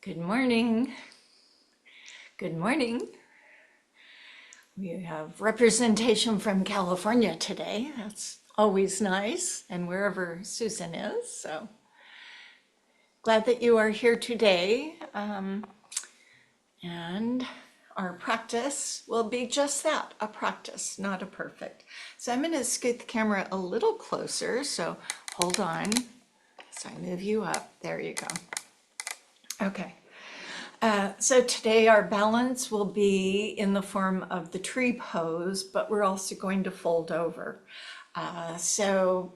Good morning. Good morning. We have representation from California today. That's always nice, and wherever Susan is. So glad that you are here today. And our practice will be just that, a practice, not a perfect. So I'm going to scoot the camera a little closer. So hold on as I move you up. There you go. Okay. So today our balance will be in the form of the tree pose, but we're also going to fold over. So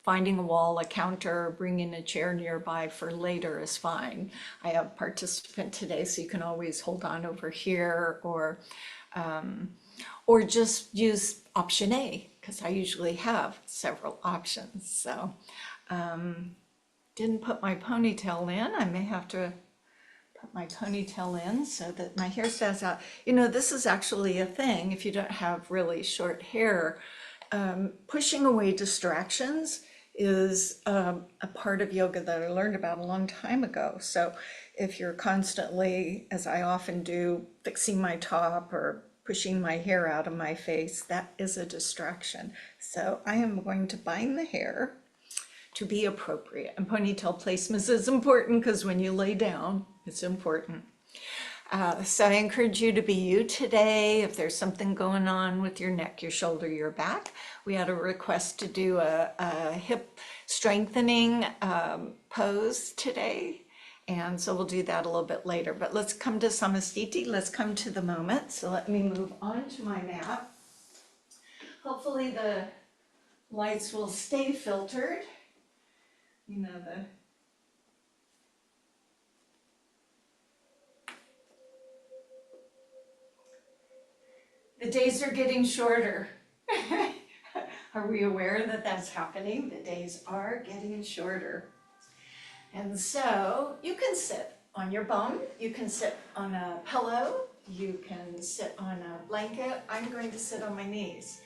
finding a wall, a counter, bringing a chair nearby for later is fine. I have a participant today, so you can always hold on over here or just use option A, because I usually have several options. So didn't put my ponytail in. I may have to put my ponytail in so that my hair stands out. You know, this is actually a thing if you don't have really short hair. Pushing away distractions is a part of yoga that I learned about a long time ago. So if you're constantly, as I often do, fixing my top or pushing my hair out of my face, that is a distraction. So I am going to bind the hair to be appropriate. And ponytail placement is important because when you lay down, it's important. So I encourage you to be you today. If there's something going on with your neck, your shoulder, your back, we had a request to do a hip strengthening pose today. And so we'll do that a little bit later. But let's come to Samastiti. Let's come to the moment. So let me move on to my mat. Hopefully the lights will stay filtered. You know, the days are getting shorter. Are we aware that that's happening? The days are getting shorter. And so you can sit on your bum, you can sit on a pillow, you can sit on a blanket. I'm going to sit on my knees.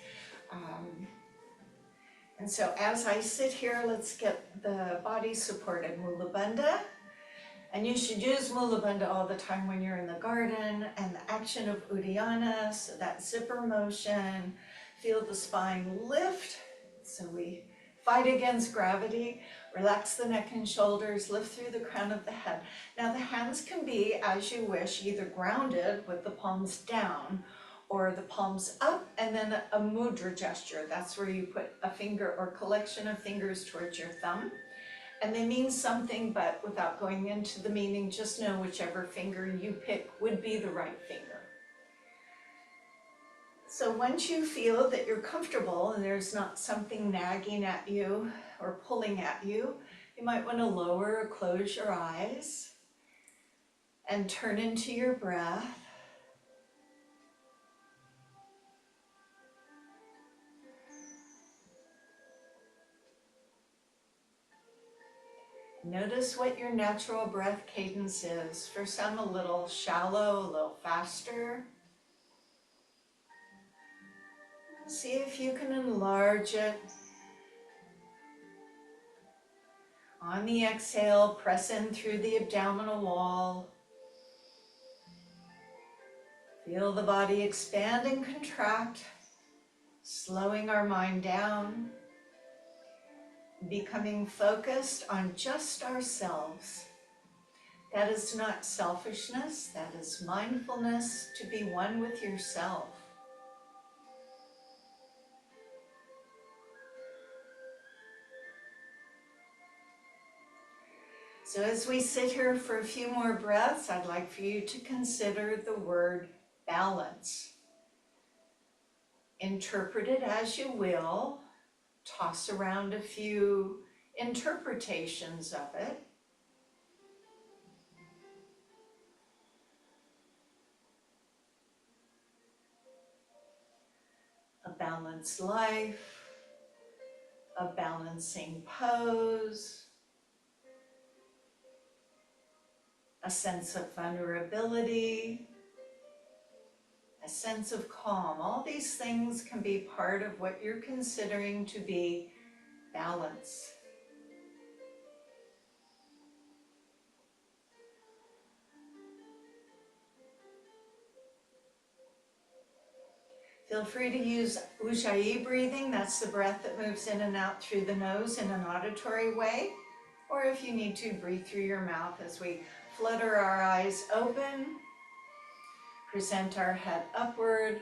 And so as I sit here, let's get the body supported. Mula Bandha. And you should use Mula Bandha all the time when you're in the garden, and the action of Uddiyana, so that zipper motion. Feel the spine lift, so we fight against gravity. Relax the neck and shoulders, lift through the crown of the head. Now the hands can be, as you wish, either grounded with the palms down or the palms up, and then a mudra gesture. That's where you put a finger or collection of fingers towards your thumb. And they mean something, but without going into the meaning, just know whichever finger you pick would be the right finger. So once you feel that you're comfortable and there's not something nagging at you or pulling at you, you might want to lower or close your eyes and turn into your breath. Notice what your natural breath cadence is. For some, a little shallow, a little faster. See if you can enlarge it. On the exhale, press in through the abdominal wall. Feel the body expand and contract, slowing our mind down, becoming focused on just ourselves. That is not selfishness, that is mindfulness, to be one with yourself. So as we sit here for a few more breaths, I'd like for you to consider the word balance. Interpret it as you will. Toss around a few interpretations of it. A balanced life, a balancing pose, a sense of vulnerability, a sense of calm. All these things can be part of what you're considering to be balance. Feel free to use Ujjayi breathing. That's the breath that moves in and out through the nose in an auditory way. Or if you need to, breathe through your mouth as we flutter our eyes open, present our head upward,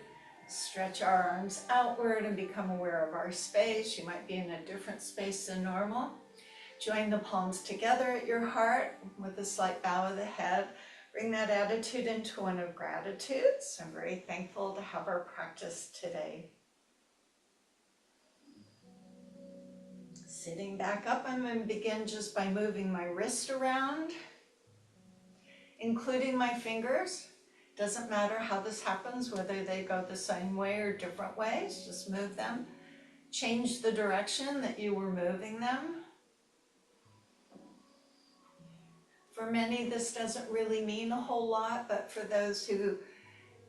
stretch our arms outward and become aware of our space. You might be in a different space than normal. Join the palms together at your heart with a slight bow of the head. Bring that attitude into one of gratitude. So I'm very thankful to have our practice today. Sitting back up, I'm going to begin just by moving my wrist around, including my fingers. Doesn't matter how this happens, whether they go the same way or different ways, just move them. Change the direction that you were moving them. For many, this doesn't really mean a whole lot, but for those who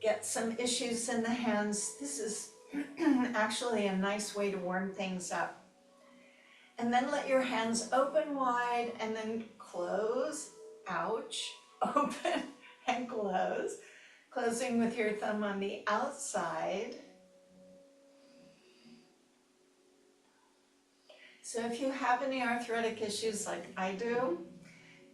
get some issues in the hands, this is actually a nice way to warm things up. And then let your hands open wide and then close, ouch, open and close. Closing with your thumb on the outside. So if you have any arthritic issues like I do,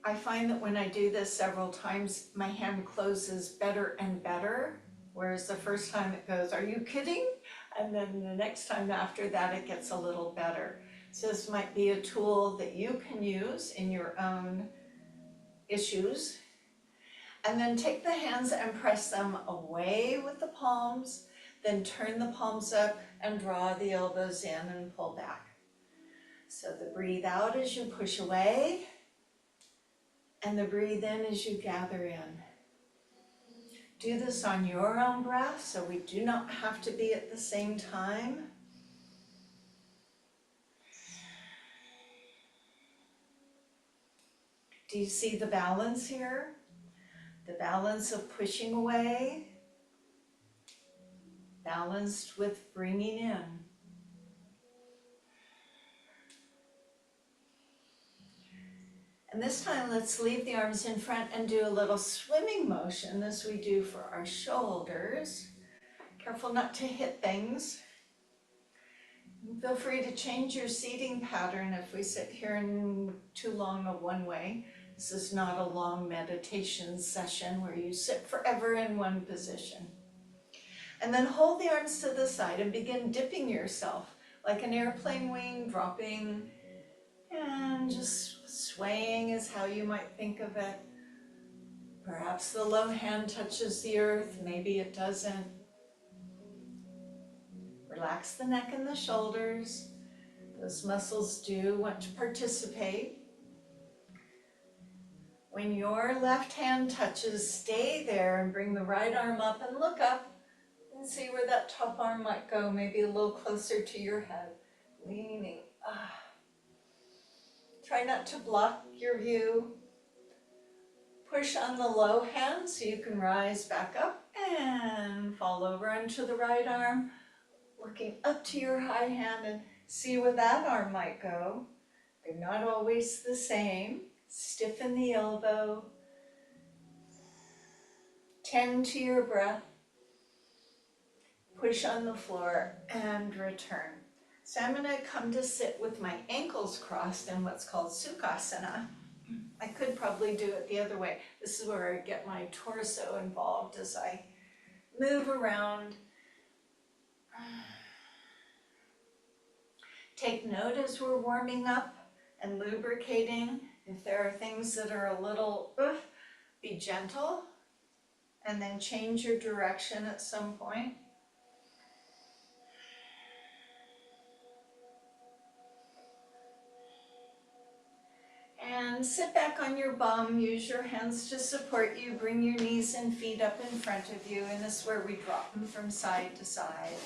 I find that when I do this several times, my hand closes better and better. Whereas the first time it goes, are you kidding? And then the next time after that, it gets a little better. So this might be a tool that you can use in your own issues. And then take the hands and press them away with the palms, then turn the palms up and draw the elbows in and pull back. So the breathe out as you push away, and the breathe in as you gather in. Do this on your own breath, so we do not have to be at the same time. Do you see the balance here? The balance of pushing away, balanced with bringing in. And this time, let's leave the arms in front and do a little swimming motion as we do for our shoulders. Careful not to hit things. Feel free to change your seating pattern if we sit here in too long of one way. This is not a long meditation session where you sit forever in one position. And then hold the arms to the side and begin dipping yourself like an airplane wing, dropping and just swaying is how you might think of it. Perhaps the low hand touches the earth, maybe it doesn't. Relax the neck and the shoulders. Those muscles do want to participate. When your left hand touches, stay there and bring the right arm up and look up and see where that top arm might go, maybe a little closer to your head. Leaning. Try not to block your view. Push on the low hand so you can rise back up and fall over onto the right arm. Looking up to your high hand and see where that arm might go. They're not always the same. Stiffen the elbow. Tend to your breath. Push on the floor and return. So I'm going to come to sit with my ankles crossed in what's called Sukhasana. I could probably do it the other way. This is where I get my torso involved as I move around. Take note as we're warming up and lubricating. If there are things that are a little, be gentle and then change your direction at some point. And sit back on your bum, use your hands to support you, bring your knees and feet up in front of you, and this is where we drop them from side to side.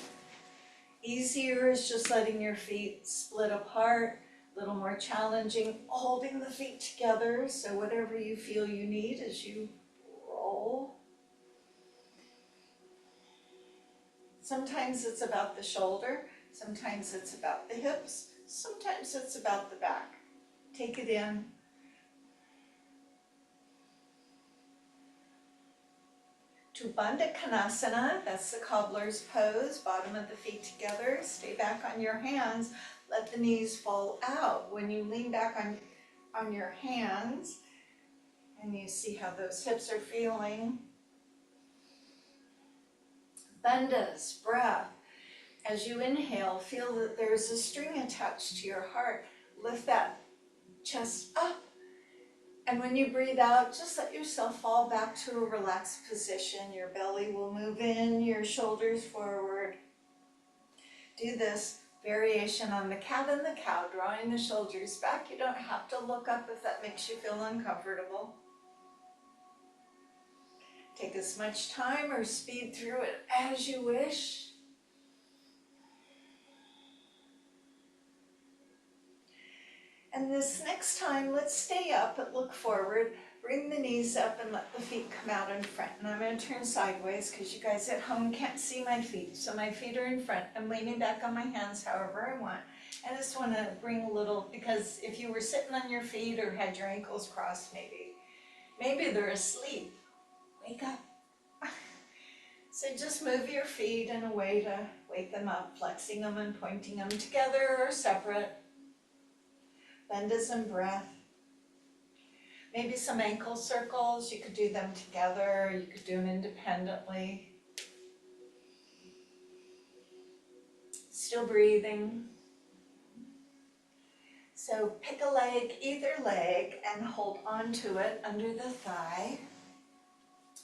Easier is just letting your feet split apart, a little more challenging, holding the feet together, so whatever you feel you need as you roll. Sometimes it's about the shoulder, sometimes it's about the hips, sometimes it's about the back. Take it in. to Bandha Konasana. That's the cobbler's pose, bottom of the feet together. Stay back on your hands. Let the knees fall out. When you lean back on your hands, and you see how those hips are feeling. Bandhas, breath. As you inhale, feel that there's a string attached to your heart. Lift that chest up. And when you breathe out, just let yourself fall back to a relaxed position. Your belly will move in, your shoulders forward. Do this variation on the cat and the cow, drawing the shoulders back. You don't have to look up if that makes you feel uncomfortable. Take as much time or speed through it as you wish. And this next time, let's stay up but look forward. Bring the knees up and let the feet come out in front. And I'm going to turn sideways because you guys at home can't see my feet. So my feet are in front. I'm leaning back on my hands however I want. I just want to bring a little, because if you were sitting on your feet or had your ankles crossed maybe they're asleep. Wake up. So just move your feet in a way to wake them up, flexing them and pointing them together or separate. Bandhas and breath. Maybe some ankle circles, you could do them together, you could do them independently. Still breathing. So pick a leg, either leg, and hold onto it under the thigh.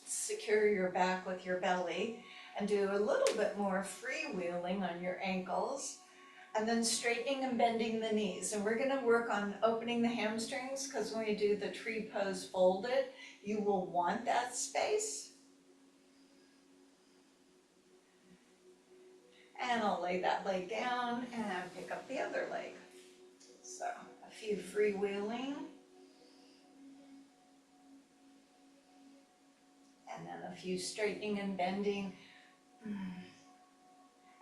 Secure your back with your belly and do a little bit more freewheeling on your ankles. And then straightening and bending the knees. And we're going to work on opening the hamstrings because when we do the tree pose folded, you will want that space. And I'll lay that leg down and pick up the other leg. So a few freewheeling. And then a few straightening and bending.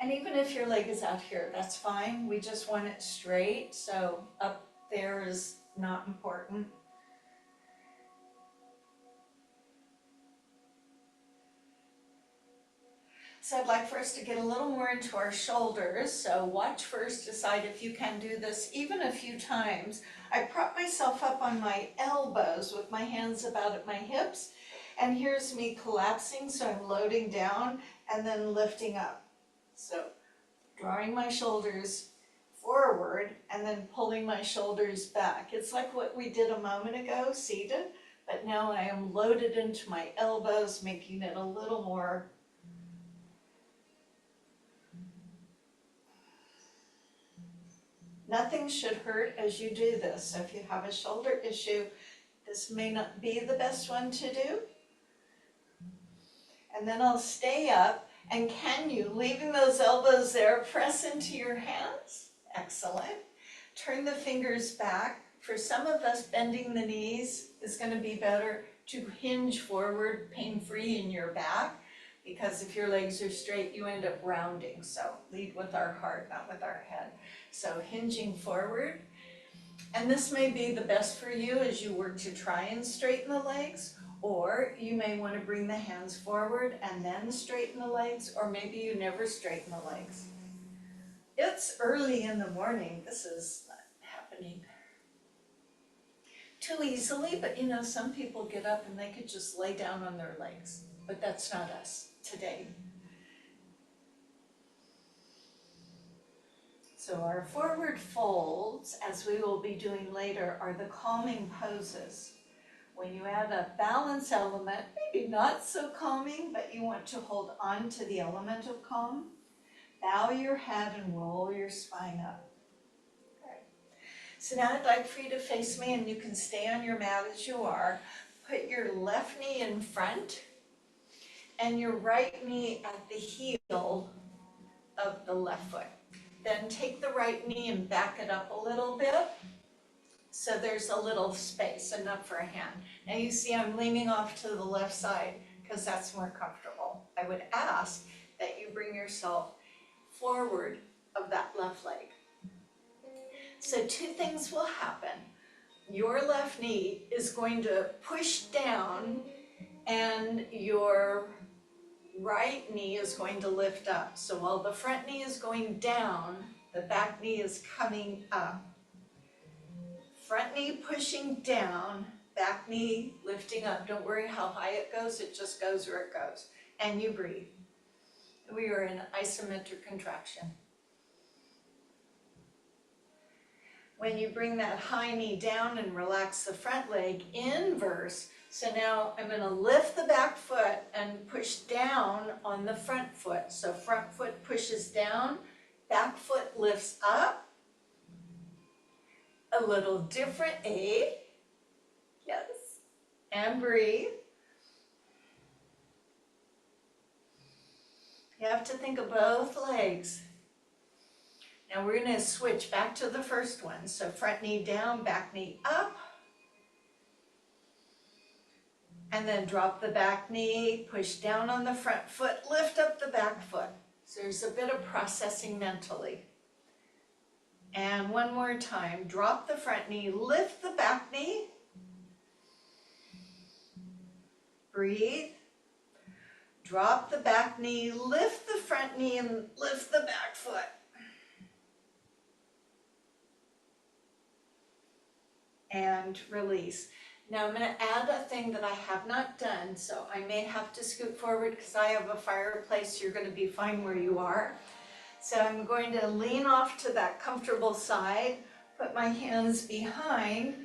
And even if your leg is out here, that's fine. We just want it straight, so up there is not important. So I'd like for us to get a little more into our shoulders. So watch first, decide if you can do this even a few times. I prop myself up on my elbows with my hands about at my hips. And here's me collapsing, so I'm loading down and then lifting up. So drawing my shoulders forward and then pulling my shoulders back. It's like what we did a moment ago, seated, but now I am loaded into my elbows, making it a little more. Nothing should hurt as you do this. So if you have a shoulder issue, this may not be the best one to do. And then I'll stay up. And can you, leaving those elbows there, press into your hands? Excellent. Turn the fingers back. For some of us, bending the knees is going to be better to hinge forward, pain-free in your back, because if your legs are straight, you end up rounding. So lead with our heart, not with our head. So hinging forward. And this may be the best for you as you work to try and straighten the legs. Or you may want to bring the hands forward and then straighten the legs, or maybe you never straighten the legs. It's early in the morning. This is not happening too easily, but you know, some people get up and they could just lay down on their legs, but that's not us today. So our forward folds, as we will be doing later, are the calming poses. When you add a balance element, maybe not so calming, but you want to hold on to the element of calm, bow your head and roll your spine up. Okay. So now I'd like for you to face me, and you can stay on your mat as you are. Put your left knee in front and your right knee at the heel of the left foot. Then take the right knee and back it up a little bit. So there's a little space, enough for a hand. Now you see I'm leaning off to the left side because that's more comfortable. I would ask that you bring yourself forward of that left leg. So two things will happen. Your left knee is going to push down and your right knee is going to lift up. So while the front knee is going down, the back knee is coming up. Front knee pushing down, back knee lifting up. Don't worry how high it just goes where it goes. And you breathe. We are in isometric contraction. When you bring that high knee down and relax the front leg, inverse. So now I'm going to lift the back foot and push down on the front foot. So front foot pushes down, back foot lifts up. A little different, yes, and breathe. You have to think of both legs. Now we're going to switch back to the first one. So front knee down, back knee up. And then drop the back knee, push down on the front foot, lift up the back foot. So there's a bit of processing mentally. And one more time, drop the front knee, lift the back knee. Breathe. Drop the back knee, lift the front knee, and lift the back foot. And release. Now I'm going to add a thing that I have not done, so I may have to scoot forward because I have a fireplace. You're going to be fine where you are. So I'm going to lean off to that comfortable side, put my hands behind,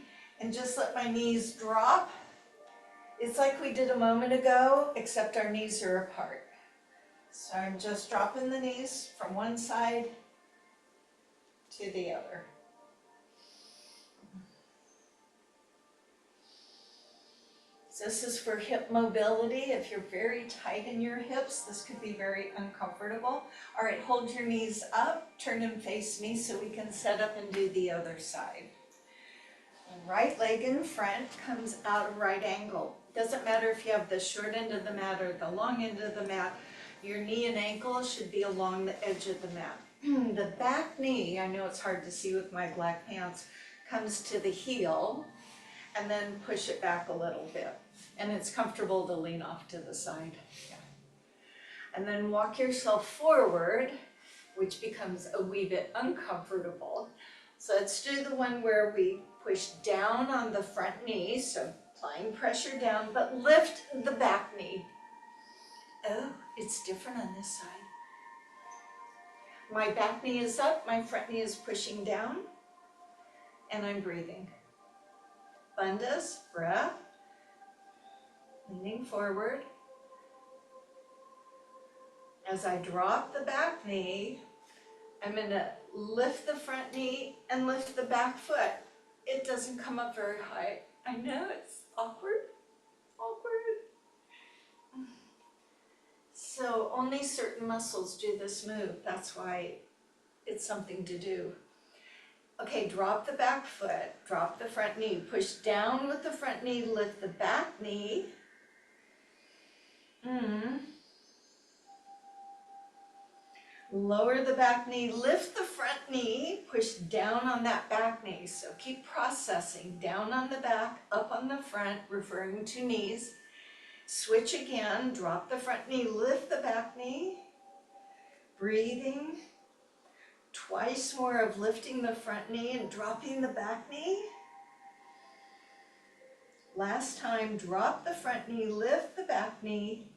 and just let my knees drop. It's like we did a moment ago, except our knees are apart. So I'm just dropping the knees from one side to the other. This is for hip mobility. If you're very tight in your hips, this could be very uncomfortable. All right, hold your knees up, turn and face me so we can set up and do the other side. Right leg in front comes out of right angle. Doesn't matter if you have the short end of the mat or the long end of the mat. Your knee and ankle should be along the edge of the mat. The back knee, I know it's hard to see with my black pants, comes to the heel and then push it back a little bit. And it's comfortable to lean off to the side. Yeah. And then walk yourself forward, which becomes a wee bit uncomfortable. So let's do the one where we push down on the front knee, so applying pressure down, but lift the back knee. Oh, it's different on this side. My back knee is up, my front knee is pushing down, and I'm breathing. Bandhas, breath, leaning forward. As I drop the back knee, I'm going to lift the front knee and lift the back foot. It doesn't come up very high. I know, it's awkward. So only certain muscles do this move. That's why it's something to do. Okay, drop the back foot, drop the front knee, push down with the front knee, lift the back knee. Lower the back knee, lift the front knee, push down on that back knee. So keep processing, down on the back, up on the front, referring to knees. Switch again, drop the front knee, lift the back knee. Breathing. Twice more of lifting the front knee and dropping the back knee. Last time, drop the front knee, lift the back knee.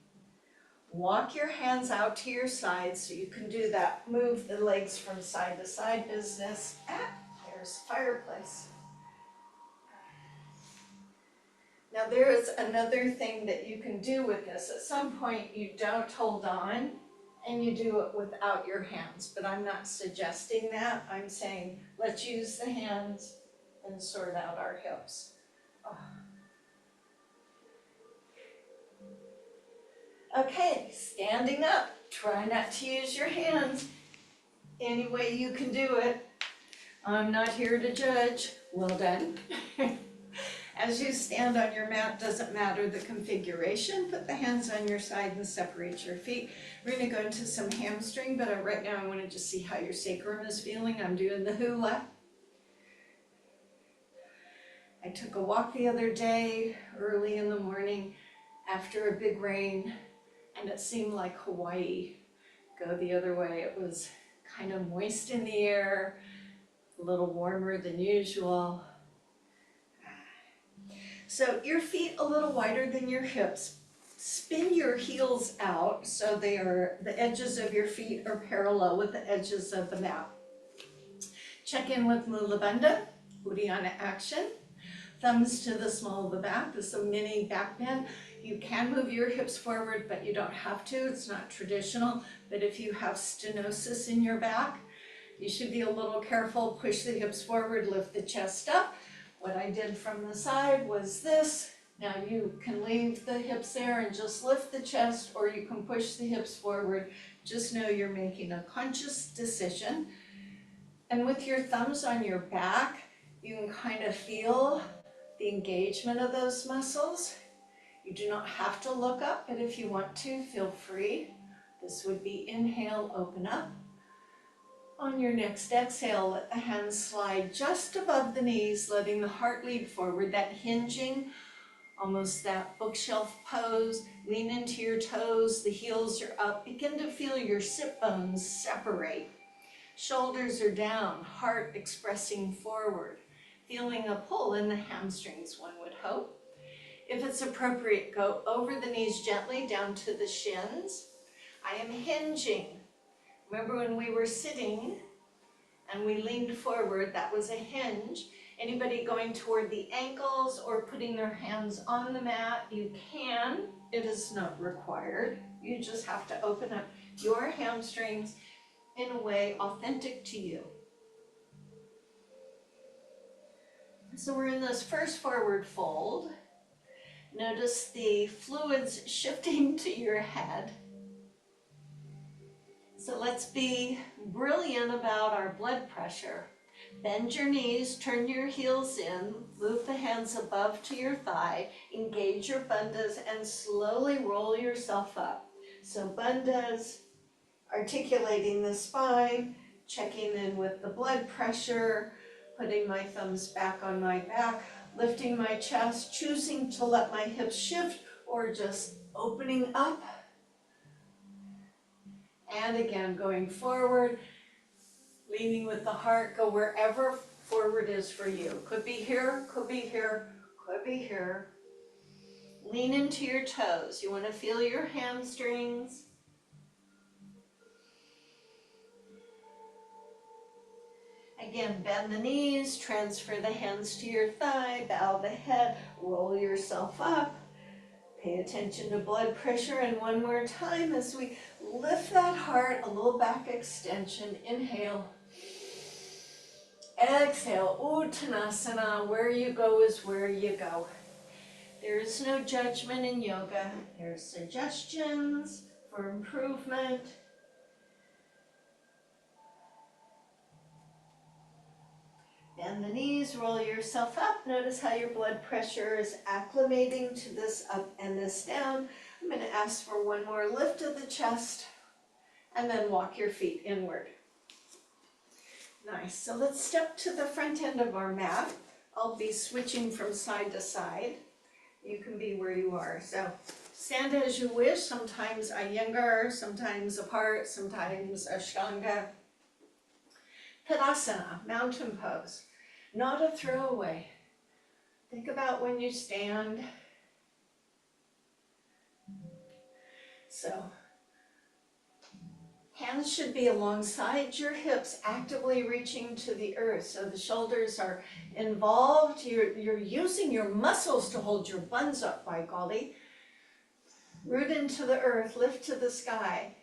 Walk your hands out to your sides so you can do that. Move the legs from side to side business. There's fireplace. Now there is another thing that you can do with this. At some point you don't hold on and you do it without your hands, but I'm not suggesting that. I'm saying let's use the hands and sort out our hips. Okay, standing up. Try not to use your hands any way you can do it. I'm not here to judge. Well done. As you stand on your mat, doesn't matter the configuration, put the hands on your side and separate your feet. We're going to go into some hamstring, but right now I want to just see how your sacrum is feeling. I'm doing the hula. I took a walk the other day, early in the morning, after a big rain, and it seemed like Hawaii. Go the other way, it was kind of moist in the air, a little warmer than usual. So your feet a little wider than your hips. Spin your heels out so the edges of your feet are parallel with the edges of the mat. Check in with Mula Bandha, Uddiyana action. Thumbs to the small of the back. This is a mini back bend. You can move your hips forward, but you don't have to. It's not traditional. But if you have stenosis in your back, you should be a little careful. Push the hips forward, lift the chest up. What I did from the side was this. Now you can leave the hips there and just lift the chest, or you can push the hips forward. Just know you're making a conscious decision. And with your thumbs on your back, you can kind of feel the engagement of those muscles. You do not have to look up, but if you want to, feel free. This would be inhale, open up. On your next exhale, let the hands slide just above the knees, letting the heart lead forward, that hinging, almost that bookshelf pose. Lean into your toes, the heels are up. Begin to feel your sit bones separate. Shoulders are down, heart expressing forward. Feeling a pull in the hamstrings, one would hope. If it's appropriate, go over the knees gently down to the shins. I am hinging. Remember when we were sitting and we leaned forward, that was a hinge. Anybody going toward the ankles or putting their hands on the mat, you can. It is not required. You just have to open up your hamstrings in a way authentic to you. So we're in this first forward fold. Notice the fluids shifting to your head. So let's be brilliant about our blood pressure. Bend your knees, turn your heels in, move the hands above to your thigh, engage your bandhas, and slowly roll yourself up. So bandhas, articulating the spine, checking in with the blood pressure, putting my thumbs back on my back, lifting my chest, choosing to let my hips shift or just opening up. And again, going forward, leaning with the heart, go wherever forward is for you. Could be here, could be here, could be here. Lean into your toes. You want to feel your hamstrings. Again, bend the knees, transfer the hands to your thigh, bow the head, roll yourself up. Pay attention to blood pressure, and one more time as we lift that heart, a little back extension. Inhale. Exhale. Uttanasana. Where you go is where you go. There is no judgment in yoga. There are suggestions for improvement. Bend the knees, roll yourself up. Notice how your blood pressure is acclimating to this up and this down. I'm going to ask for one more lift of the chest and then walk your feet inward. Nice. So let's step to the front end of our mat. I'll be switching from side to side. You can be where you are. So stand as you wish. Sometimes Iyengar, sometimes apart, sometimes Ashtanga. Tadasana, mountain pose. Not a throwaway. Think about when you stand. So, hands should be alongside your hips, actively reaching to the earth. So the shoulders are involved. You're using your muscles to hold your buns up, by golly. Root into the earth, lift to the sky.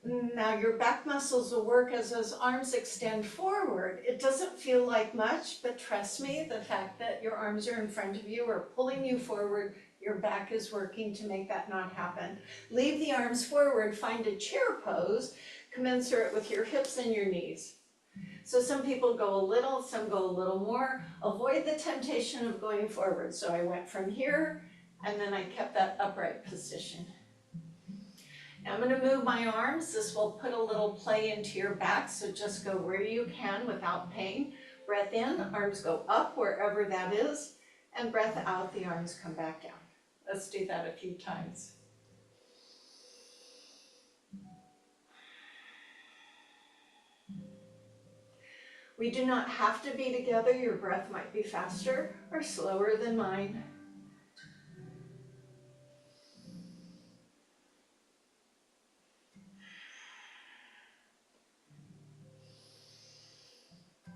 Now your back muscles will work as those arms extend forward. It doesn't feel like much, but trust me, the fact that your arms are in front of you are pulling you forward. Your back is working to make that not happen. Leave the arms forward, find a chair pose commensurate with your hips and your knees. So some people go a little, some go a little more. Avoid the temptation of going forward. So I went from here, and then I kept that upright position. Now I'm going to move my arms. This will put a little play into your back, so just go where you can without pain. Breath in, arms go up wherever that is, and breath out, the arms come back down. Let's do that a few times. We do not have to be together. Your breath might be faster or slower than mine.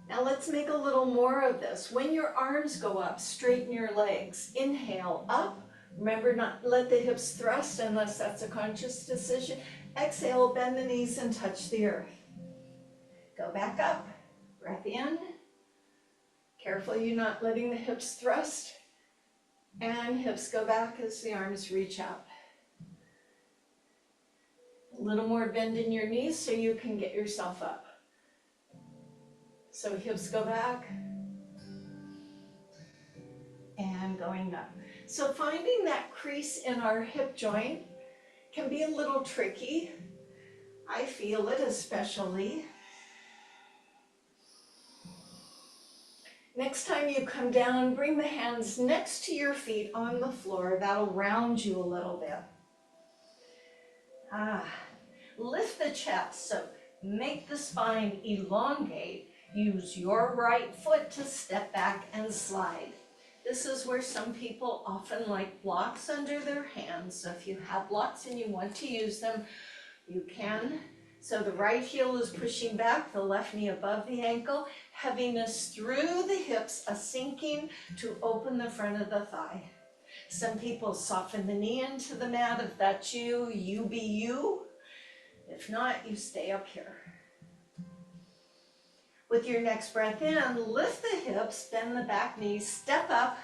Now let's make a little more of this. When your arms go up, straighten your legs. Inhale, up. Remember, not let the hips thrust unless that's a conscious decision. Exhale, bend the knees and touch the earth. Go back up. Breath in. Careful you're not letting the hips thrust. And hips go back as the arms reach out. A little more bend in your knees so you can get yourself up. So hips go back and going up. So finding that crease in our hip joint can be a little tricky. I feel it especially. Next time you come down, bring the hands next to your feet on the floor. That'll round you a little bit. Lift the chest, so make the spine elongate. Use your right foot to step back and slide. This is where some people often like blocks under their hands. So if you have blocks and you want to use them, you can. So the right heel is pushing back, the left knee above the ankle, heaviness through the hips, a sinking to open the front of the thigh. Some people soften the knee into the mat. If that's you, you be you. If not, you stay up here. With your next breath in, lift the hips, bend the back knees, step up.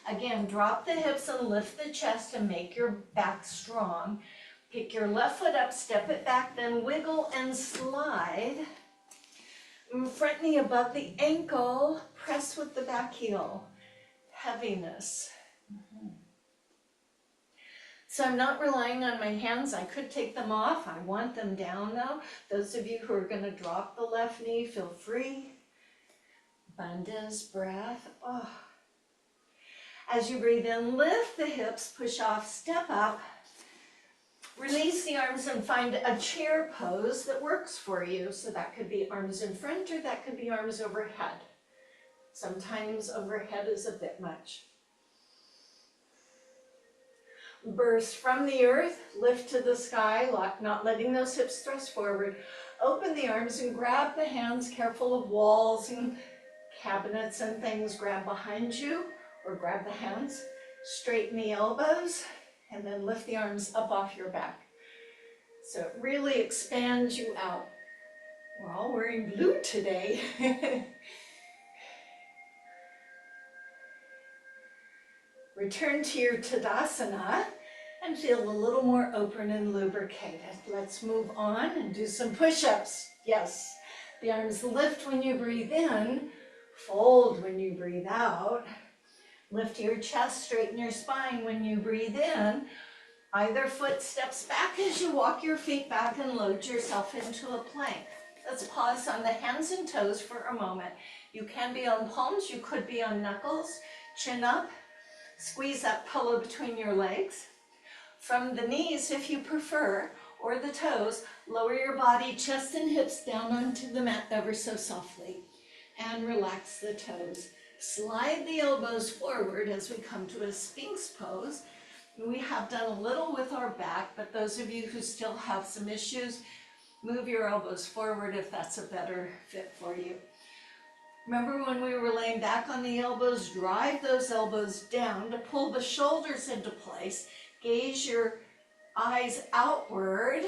Again, drop the hips and lift the chest and make your back strong. Pick your left foot up, step it back, then wiggle and slide. Front knee above the ankle, press with the back heel. Heaviness. So I'm not relying on my hands. I could take them off. I want them down though. Those of you who are going to drop the left knee, feel free. Bandha's breath. Oh. As you breathe in, lift the hips, push off, step up. Release the arms and find a chair pose that works for you. So that could be arms in front or that could be arms overhead. Sometimes overhead is a bit much. Burst from the earth, lift to the sky, not letting those hips thrust forward. Open the arms and grab the hands, careful of walls and cabinets and things. Grab behind you or grab the hands. Straighten the elbows and then lift the arms up off your back. So it really expands you out. We're all wearing blue today. Return to your Tadasana and feel a little more open and lubricated. Let's move on and do some push-ups. Yes, the arms lift when you breathe in, fold when you breathe out. Lift your chest, straighten your spine when you breathe in. Either foot steps back as you walk your feet back and load yourself into a plank. Let's pause on the hands and toes for a moment. You can be on palms, you could be on knuckles, chin up. Squeeze that pillow between your legs. From the knees, if you prefer, or the toes, lower your body, chest and hips down onto the mat ever so softly. And relax the toes. Slide the elbows forward as we come to a Sphinx pose. We have done a little with our back, but those of you who still have some issues, move your elbows forward if that's a better fit for you. Remember when we were laying back on the elbows, drive those elbows down to pull the shoulders into place. Gaze your eyes outward.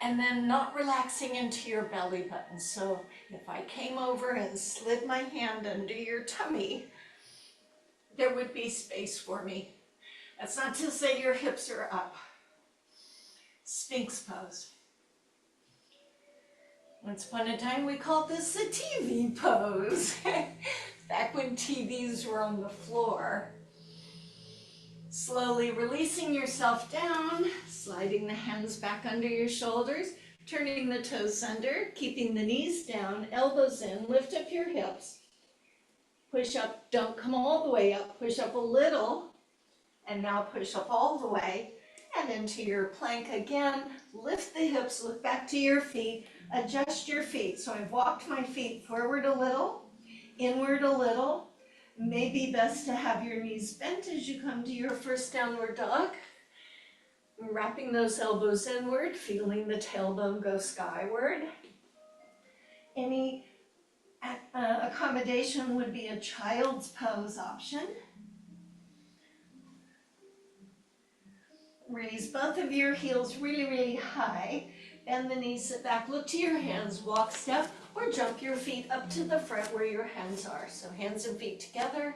And then not relaxing into your belly button. So if I came over and slid my hand under your tummy, there would be space for me. That's not to say your hips are up. Sphinx pose. Once upon a time, we called this the TV pose. Back when TVs were on the floor. Slowly releasing yourself down, sliding the hands back under your shoulders, turning the toes under, keeping the knees down, elbows in, lift up your hips. Push up, don't come all the way up, push up a little, and now push up all the way, and into your plank again. Lift the hips, look back to your feet. Adjust your feet. So I've walked my feet forward a little, inward a little. Maybe best to have your knees bent as you come to your first downward dog. Wrapping those elbows inward, feeling the tailbone go skyward. Any accommodation would be a child's pose option. Raise both of your heels really, really high. Bend the knees, sit back, look to your hands, walk, step, or jump your feet up to the front where your hands are. So hands and feet together.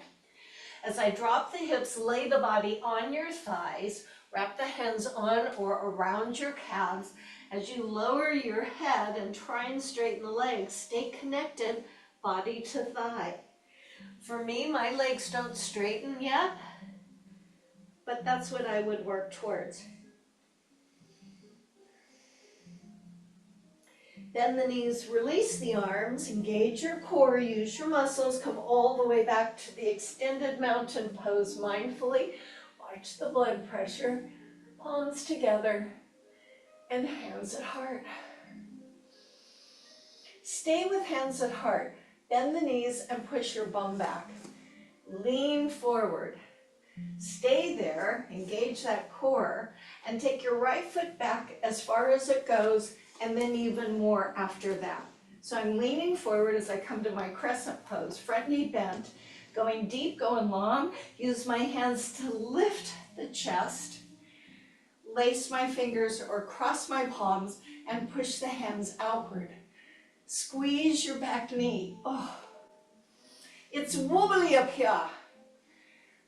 As I drop the hips, lay the body on your thighs, wrap the hands on or around your calves. As you lower your head and try and straighten the legs, stay connected body to thigh. For me, my legs don't straighten yet, but that's what I would work towards. Bend the knees, release the arms, engage your core, use your muscles, come all the way back to the extended mountain pose mindfully. Watch the blood pressure, palms together, and hands at heart. Stay with hands at heart. Bend the knees and push your bum back. Lean forward. Stay there, engage that core, and take your right foot back as far as it goes, and then even more after that. So I'm leaning forward as I come to my crescent pose, front knee bent, going deep, going long. Use my hands to lift the chest, lace my fingers or cross my palms, and push the hands outward. Squeeze your back knee. Oh, it's wobbly up here.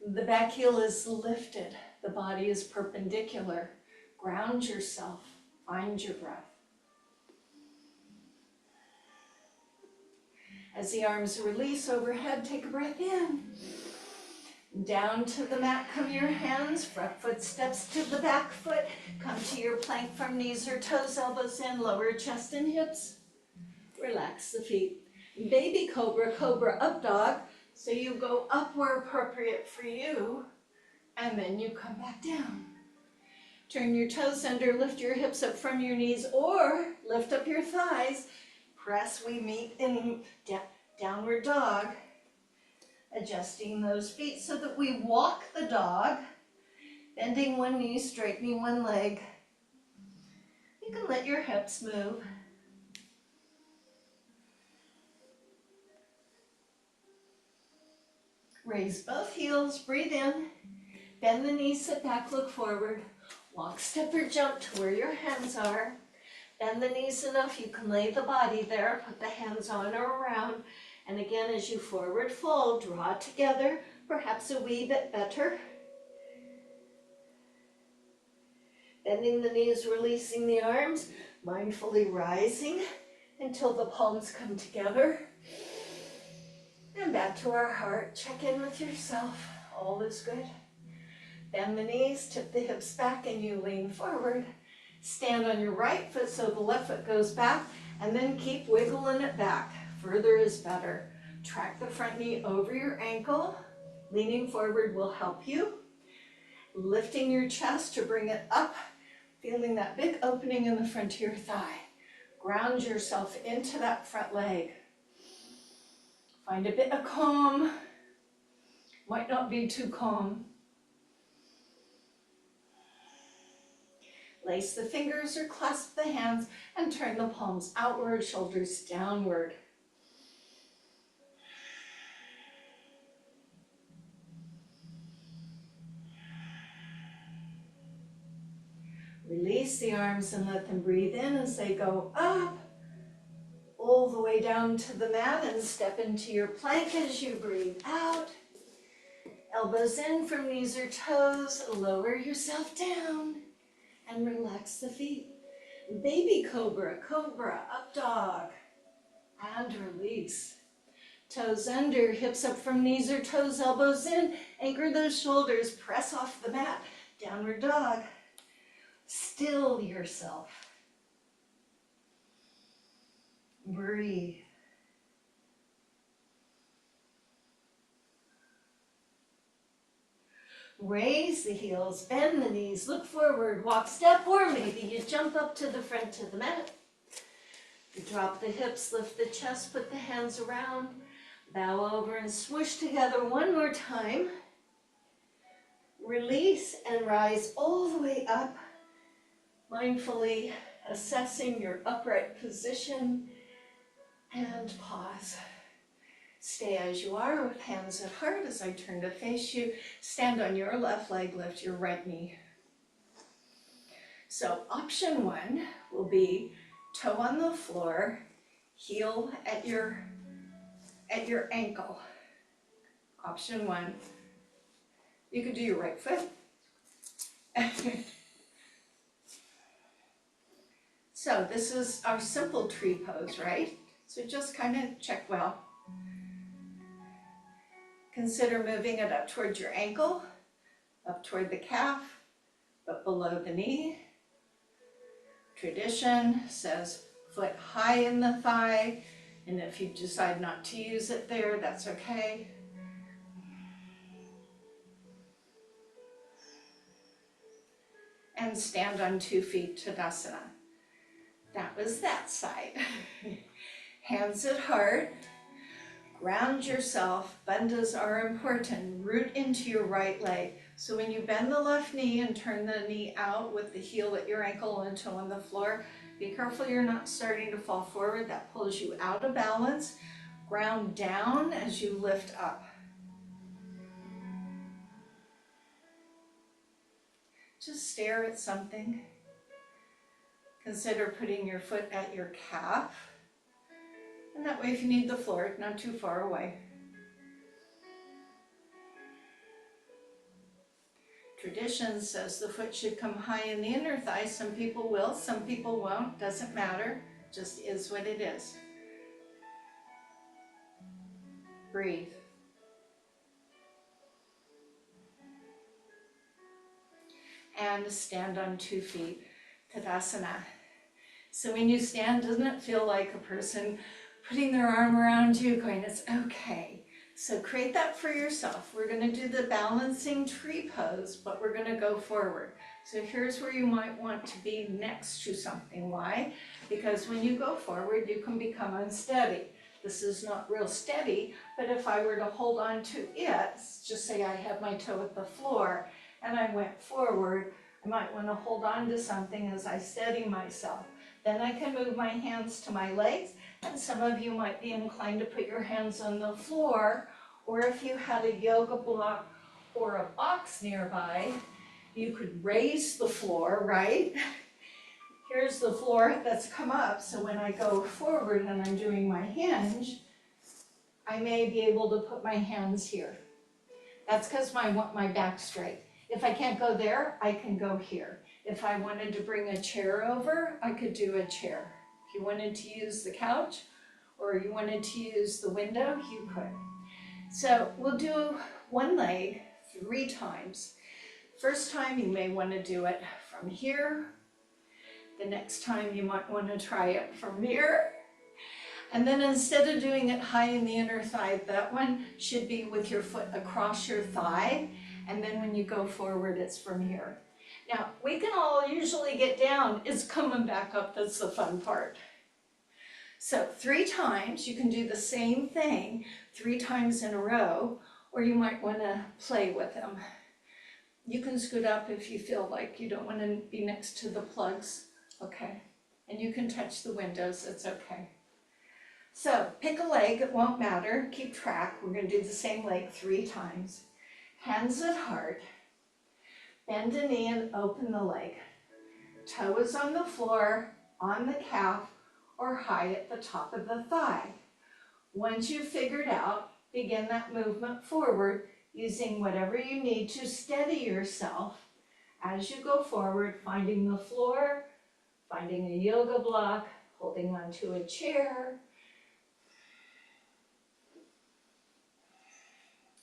The back heel is lifted. The body is perpendicular. Ground yourself. Find your breath. As the arms release overhead, take a breath in. Down to the mat come your hands, front foot steps to the back foot. Come to your plank from knees or toes, elbows in, lower chest and hips. Relax the feet. Baby cobra, cobra up dog. So you go up where appropriate for you, and then you come back down. Turn your toes under, lift your hips up from your knees, or lift up your thighs. Press, we meet in downward dog. Adjusting those feet so that we walk the dog, bending one knee, straightening one leg. You can let your hips move. Raise both heels, breathe in, bend the knees, sit back, look forward. Walk, step, or jump to where your hands are. Bend the knees enough, you can lay the body there, put the hands on or around. And again, as you forward fold, draw together, perhaps a wee bit better. Bending the knees, releasing the arms, mindfully rising until the palms come together. And back to our heart. Check in with yourself. All is good. Bend the knees, tip the hips back, and you lean forward. Stand on your right foot so the left foot goes back, and then keep wiggling it back. Further is better. Track the front knee over your ankle. Leaning forward will help you. Lifting your chest to bring it up, feeling that big opening in the front of your thigh. Ground yourself into that front leg. Find a bit of calm. Might not be too calm. Lace the fingers or clasp the hands and turn the palms outward, shoulders downward. Release the arms and let them breathe in as they go up, all the way down to the mat, and step into your plank as you breathe out. Elbows in from knees or toes, lower yourself down and relax the feet. Baby cobra, cobra, up dog, and release. Toes under, hips up from knees or toes, elbows in, anchor those shoulders, press off the mat, downward dog. Still yourself. Breathe. Raise the heels, bend the knees, look forward, walk, step, or maybe you jump up to the front of the mat. Drop the hips, lift the chest, put the hands around, bow over and swoosh together one more time. Release and rise all the way up, mindfully assessing your upright position, and pause. Stay as you are with hands at heart as I turn to face you. Stand on your left leg, lift your right knee. So option one will be toe on the floor, heel at your ankle. Option one. You could do your right foot. So this is our simple tree pose, right? So just kind of check well. Consider moving it up towards your ankle, up toward the calf, but below the knee. Tradition says foot high in the thigh, and if you decide not to use it there, that's okay. And stand on 2 feet, Tadasana. That was that side. Hands at heart. Ground yourself. Bandhas are important. Root into your right leg. So when you bend the left knee and turn the knee out with the heel at your ankle and toe on the floor, be careful you're not starting to fall forward. That pulls you out of balance. Ground down as you lift up. Just stare at something. Consider putting your foot at your calf. And that way, if you need the floor, not too far away. Tradition says the foot should come high in the inner thigh. Some people will, some people won't. Doesn't matter. Just is what it is. Breathe. And stand on 2 feet. Tadasana. So when you stand, doesn't it feel like a person putting their arm around you, going, it's okay. So create that for yourself. We're going to do the balancing tree pose, but we're going to go forward. So here's where you might want to be next to something. Why? Because when you go forward, you can become unsteady. This is not real steady, but if I were to hold on to it, just say I have my toe at the floor and I went forward, I might want to hold on to something as I steady myself. Then I can move my hands to my legs, and some of you might be inclined to put your hands on the floor, or if you had a yoga block or a box nearby, you could raise the floor, right? Here's the floor that's come up, so when I go forward and I'm doing my hinge, I may be able to put my hands here. That's because I want my back straight. If I can't go there, I can go here. If I wanted to bring a chair over, I could do a chair. If you wanted to use the couch or you wanted to use the window, you could. So we'll do one leg 3 times. First time you may want to do it from here. The next time you might want to try it from here. And then instead of doing it high in the inner thigh, that one should be with your foot across your thigh. And then when you go forward, it's from here. Now, we can all usually get down. It's coming back up that's the fun part. So 3 times, you can do the same thing 3 times in a row, or you might want to play with them. You can scoot up if you feel like you don't want to be next to the plugs, okay? And you can touch the windows, it's okay. So pick a leg, it won't matter, keep track. We're going to do the same leg 3 times. Hands at heart. Bend a knee and open the leg. Toe is on the floor, on the calf, or high at the top of the thigh. Once you've figured out, begin that movement forward using whatever you need to steady yourself as you go forward, finding the floor, finding a yoga block, holding onto a chair,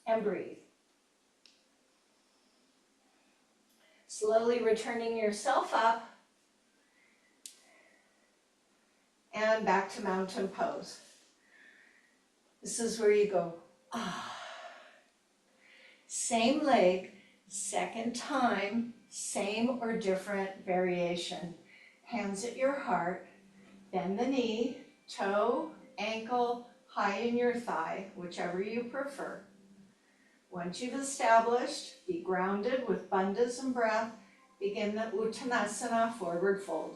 and breathe. Slowly returning yourself up and back to mountain pose. This is where you go, ah. Same leg, second time, same or different variation. Hands at your heart, Bend the knee, toe, ankle, high in your thigh, whichever you prefer. Once you've established, be grounded with bandhas and breath. Begin the Uttanasana, forward fold.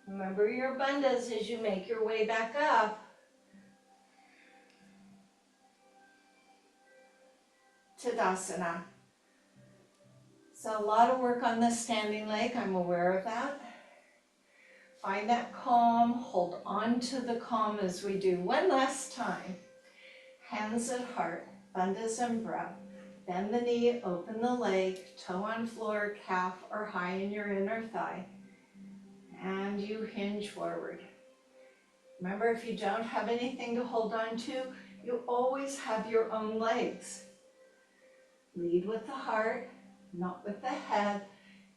Remember your bandhas as you make your way back up. Tadasana. So a lot of work on this standing leg, I'm aware of that. Find that calm, hold on to the calm as we do. One last time. Hands at heart, bandhas and breath. Bend the knee, open the leg, toe on floor, calf or high in your inner thigh. And you hinge forward. Remember, if you don't have anything to hold on to, you always have your own legs. Lead with the heart, not with the head.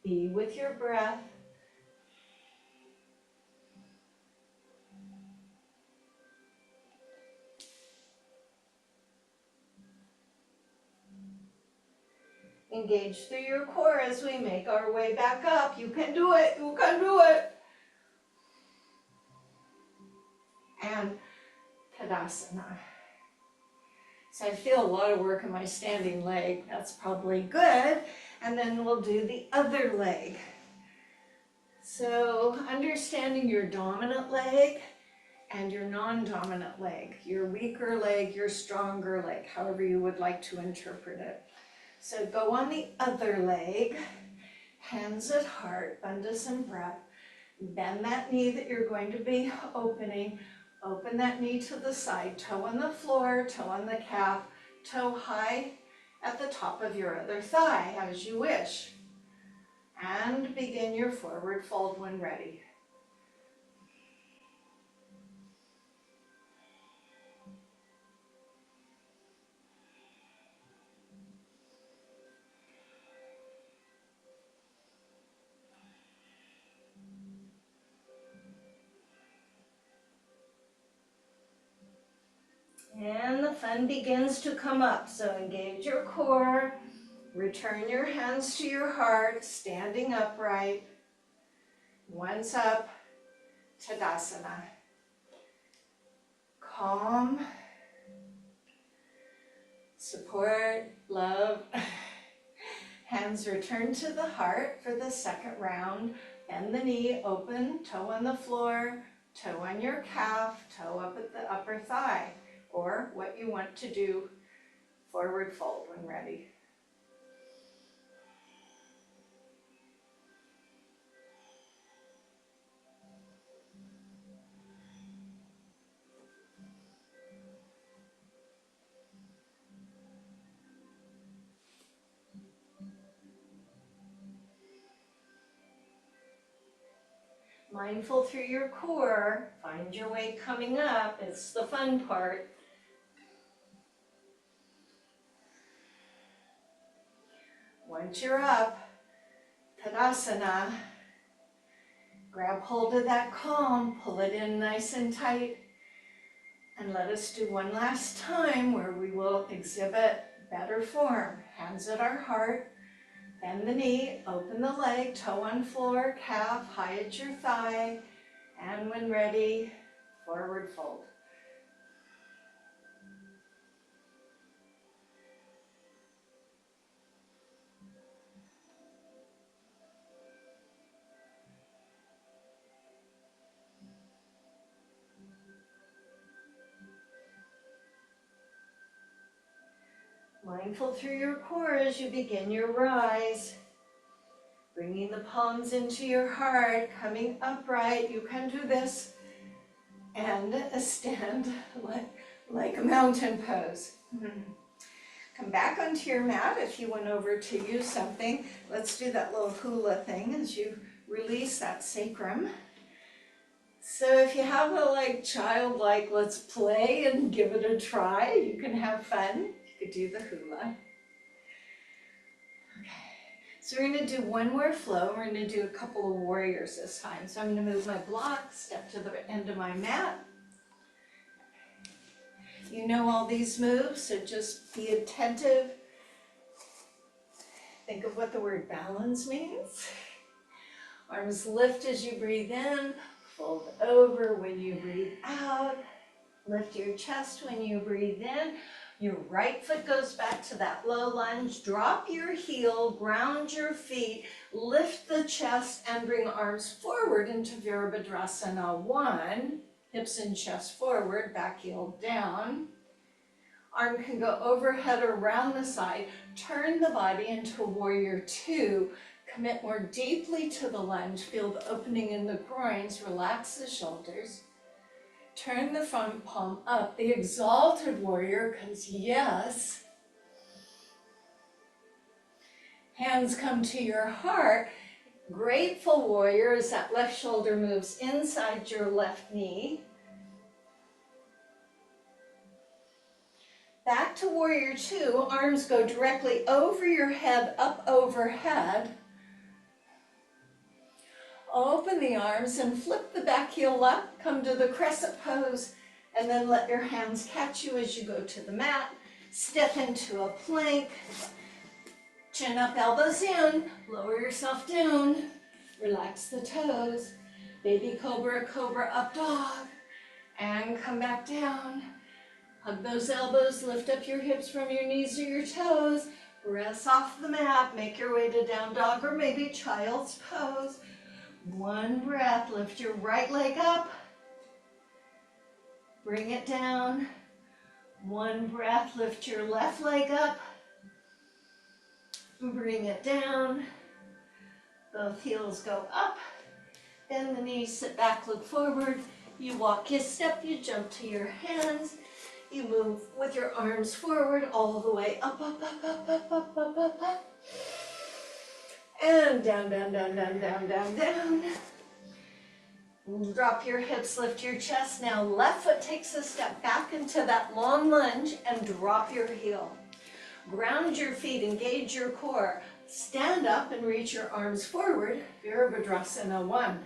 Be with your breath. Engage through your core as we make our way back up. You can do it. You can do it. And Tadasana. So I feel a lot of work in my standing leg. That's probably good. And then we'll do the other leg. So understanding your dominant leg and your non-dominant leg, your weaker leg, your stronger leg, however you would like to interpret it. So go on the other leg, hands at heart, bandhas and breath. Bend that knee that you're going to be opening. Open that knee to the side, toe on the floor, toe on the calf, toe high at the top of your other thigh as you wish. And begin your forward fold when ready. And the fun begins to come up. So engage your core, return your hands to your heart, standing upright. Once up, Tadasana. Calm, support, love. Hands return to the heart for the second round. Bend the knee, open, toe on the floor, toe on your calf, toe up at the upper thigh, or what you want to do, forward fold when ready. Mindful through your core, find your way coming up, it's the fun part. Once you're up, Tadasana, grab hold of that calm, pull it in nice and tight, and let us do one last time where we will exhibit better form. Hands at our heart, bend the knee, open the leg, toe on floor, calf high at your thigh, and when ready, forward fold. Mindful through your core as you begin your rise. Bringing the palms into your heart, coming upright. You can do this. And stand like a mountain pose. Come back onto your mat if you went over to use something. Let's do that little hula thing as you release that sacrum. So if you have a childlike, let's play and give it a try. You can have fun. You could do the hula. Okay. So So we're going to do one more flow. We're going to do a couple of warriors this time. So I'm going to move my block, step to the end of my mat. You know all these moves, so just be attentive. Think of what the word balance means. Arms lift as you breathe in, fold over when you breathe out. Lift your chest when you breathe in. Your right foot goes back to that low lunge. Drop your heel, ground your feet, lift the chest and bring arms forward into Virabhadrasana 1. Hips and chest forward, back heel down. Arm can go overhead or around the side. Turn the body into warrior 2. Commit more deeply to the lunge. Feel the opening in the groins. Relax the shoulders. Turn the front palm up. The exalted warrior, because yes. Hands come to your heart. Grateful warrior as that left shoulder moves inside your left knee. Back to warrior 2. Arms go directly over your head, up overhead. Open the arms and flip the back heel up, come to the crescent pose, and then let your hands catch you as you go to the mat. Step into a plank, chin up, elbows in, lower yourself down, relax the toes, baby cobra, cobra up dog, and come back down. Hug those elbows, lift up your hips from your knees to your toes, press off the mat, make your way to down dog or maybe child's pose. One breath, lift your right leg up, bring it down. One breath, lift your left leg up, bring it down. Both heels go up, bend the knees, sit back, look forward. You walk, you step, you jump to your hands. You move with your arms forward all the way up, up, up, up, up, up, up, up, up. And down, down, down, down, down, down, down. Drop your hips, lift your chest. Now left foot takes a step back into that long lunge and drop your heel. Ground your feet, engage your core. Stand up and reach your arms forward. Virabhadrasana 1.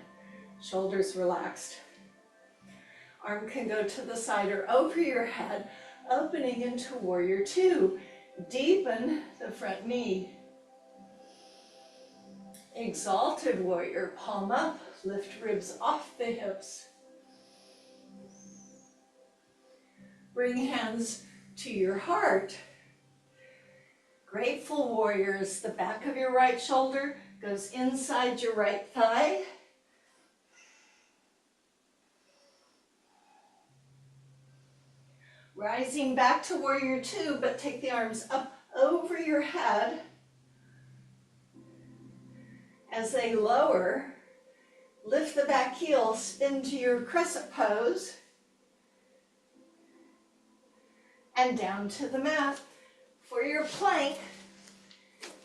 Shoulders relaxed. Arm can go to the side or over your head, opening into warrior 2. Deepen the front knee. Exalted warrior, palm up, lift ribs off the hips. Bring hands to your heart. Grateful warriors, the back of your right shoulder goes inside your right thigh. Rising back to warrior 2, but take the arms up over your head. As they lower, lift the back heel, spin to your crescent pose, and down to the mat. For your plank,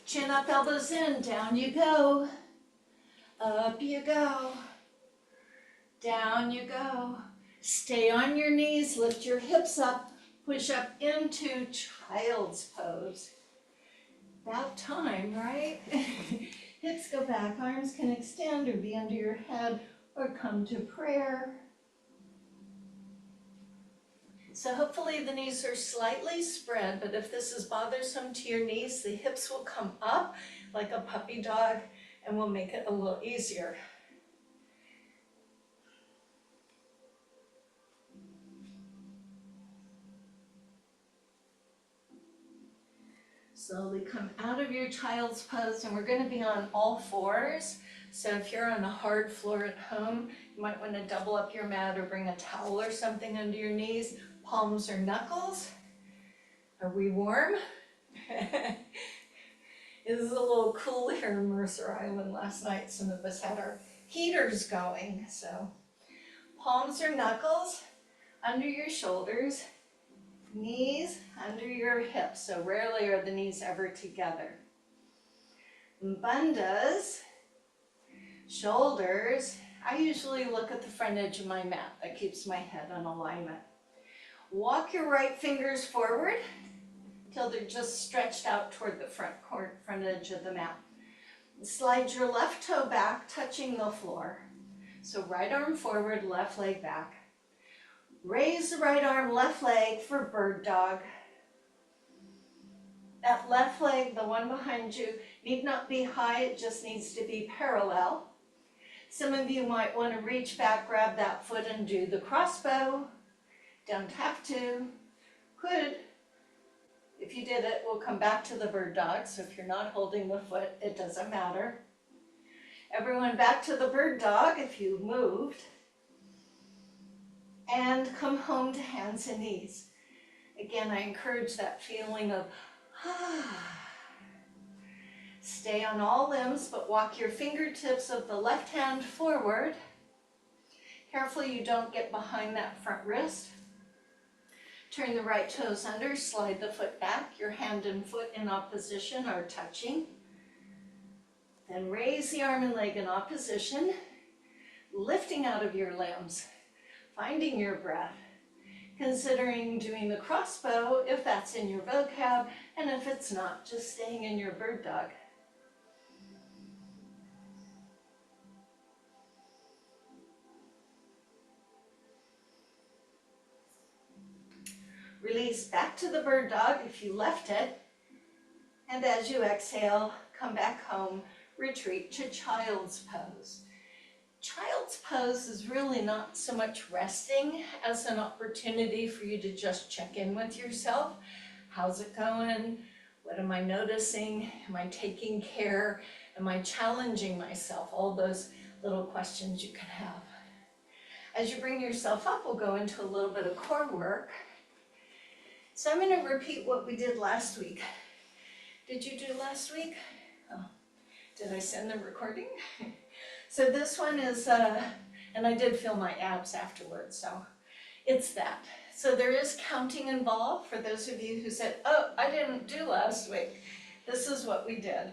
chin up, elbows in, down you go, up you go, down you go. Stay on your knees, lift your hips up, push up into child's pose. About time, right? Hips go back, arms can extend or be under your head or come to prayer. So hopefully the knees are slightly spread, but if this is bothersome to your knees, the hips will come up like a puppy dog and will make it a little easier. Slowly come out of your child's pose, and we're going to be on all fours. So if you're on a hard floor at home, you might want to double up your mat or bring a towel or something under your knees, palms or knuckles. Are we warm? It was a little cool here in Mercer Island last night. Some of us had our heaters going. So palms or knuckles under your shoulders. Knees under your hips, so rarely are the knees ever together. Bandhas, shoulders. I usually look at the front edge of my mat. That keeps my head in alignment. Walk your right fingers forward till they're just stretched out toward the front edge of the mat. Slide your left toe back, touching the floor. So right arm forward, left leg back. Raise the right arm, left leg for bird dog. That left leg, the one behind you, need not be high, it just needs to be parallel. Some of you might want to reach back, grab that foot and do the crossbow. Don't have to. Could. If you did it, we'll come back to the bird dog, so if you're not holding the foot, it doesn't matter. Everyone back to the bird dog if you moved. And come home to hands and knees. Again, I encourage that feeling of, Stay on all limbs, but walk your fingertips of the left hand forward. Carefully you don't get behind that front wrist. Turn the right toes under, slide the foot back. Your hand and foot in opposition are touching. Then raise the arm and leg in opposition, lifting out of your limbs, finding your breath, considering doing the crossbow if that's in your vocab, and if it's not, just staying in your bird dog. Release back to the bird dog if you left it, and as you exhale, come back home, retreat to child's pose. Child's pose is really not so much resting as an opportunity for you to just check in with yourself. How's it going? What am I noticing? Am I taking care? Am I challenging myself? All those little questions you can have. As you bring yourself up, we'll go into a little bit of core work. So I'm going to repeat what we did last week. Did you do last week? Oh, did I send the recording? So this one is, and I did feel my abs afterwards, so it's that. So there is counting involved for those of you who said, oh, I didn't do last week. This is what we did.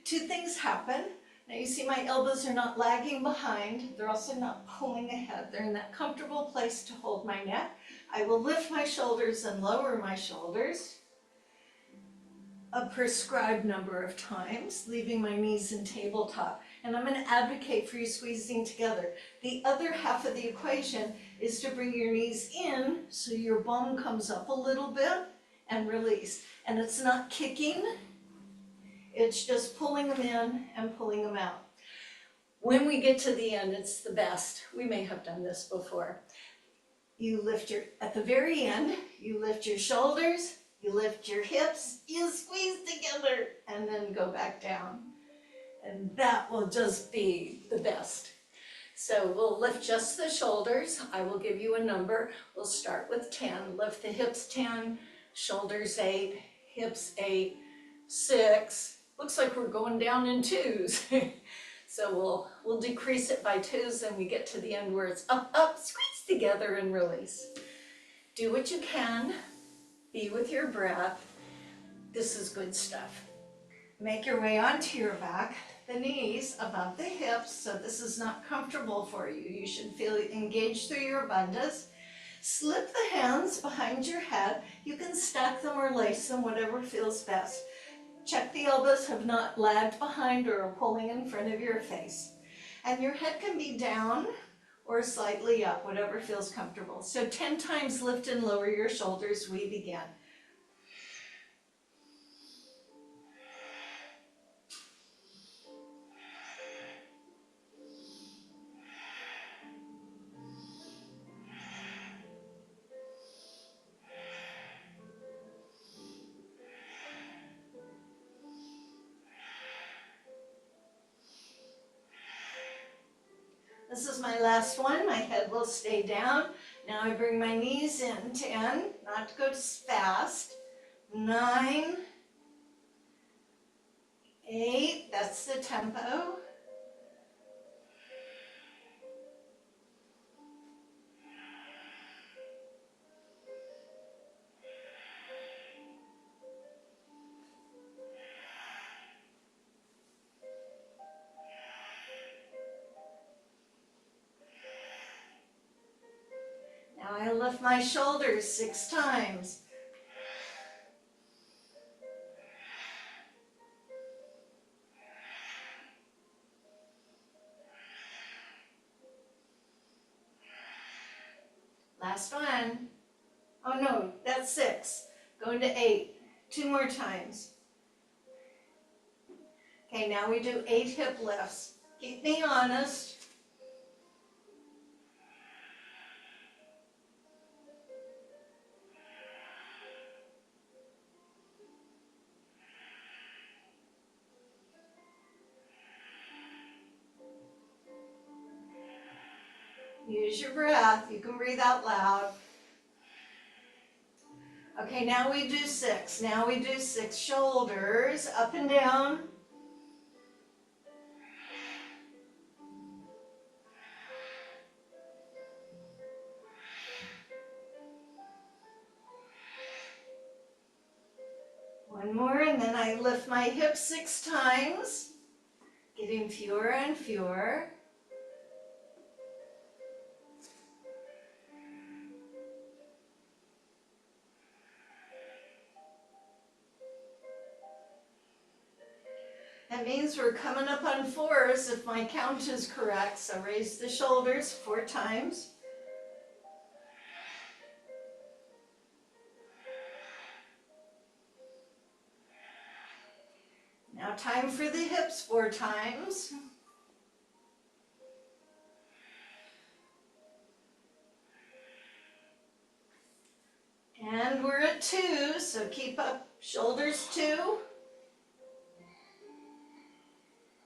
Two things happen. Now you see my elbows are not lagging behind. They're also not pulling ahead. They're in that comfortable place to hold my neck. I will lift my shoulders and lower my shoulders a prescribed number of times, leaving my knees in tabletop. And I'm going to advocate for you squeezing together. The other half of the equation is to bring your knees in so your bum comes up a little bit and release. And it's not kicking, it's just pulling them in and pulling them out. When we get to the end, it's the best. We may have done this before. You lift at the very end, you lift your shoulders, you lift your hips, you squeeze together, and then go back down. And that will just be the best. So we'll lift just the shoulders. I will give you a number. We'll start with 10. Lift the hips 10, shoulders 8, hips 8, 6. Looks like we're going down in 2s. So we'll decrease it by 2s, and we get to the end where it's up, up, squeeze together and release. Do what you can. Be with your breath. This is good stuff. Make your way onto your back, the knees above the hips, so this is not comfortable for you. You should feel engaged through your bandhas. Slip the hands behind your head. You can stack them or lace them, whatever feels best. Check the elbows have not lagged behind or are pulling in front of your face. And your head can be down or slightly up, whatever feels comfortable. So 10 times lift and lower your shoulders. We begin. This is my last one. My head will stay down. Now I bring my knees in. 10, not to go fast. 9, 8, that's the tempo. 'Now I lift my shoulders 6 times. Last one. Oh no, that's 6. Going to 8. 2 more times. Okay, now we do 8 hip lifts. Keep me honest. Use your breath. You can breathe out loud. Okay, now we do 6. Now we do 6 shoulders up and down. One more, and then I lift my hips 6 times, getting fewer and fewer. That means we're coming up on 4s if my count is correct. So raise the shoulders 4 times. Now time for the hips 4 times. And we're at 2, so keep up. Shoulders 2.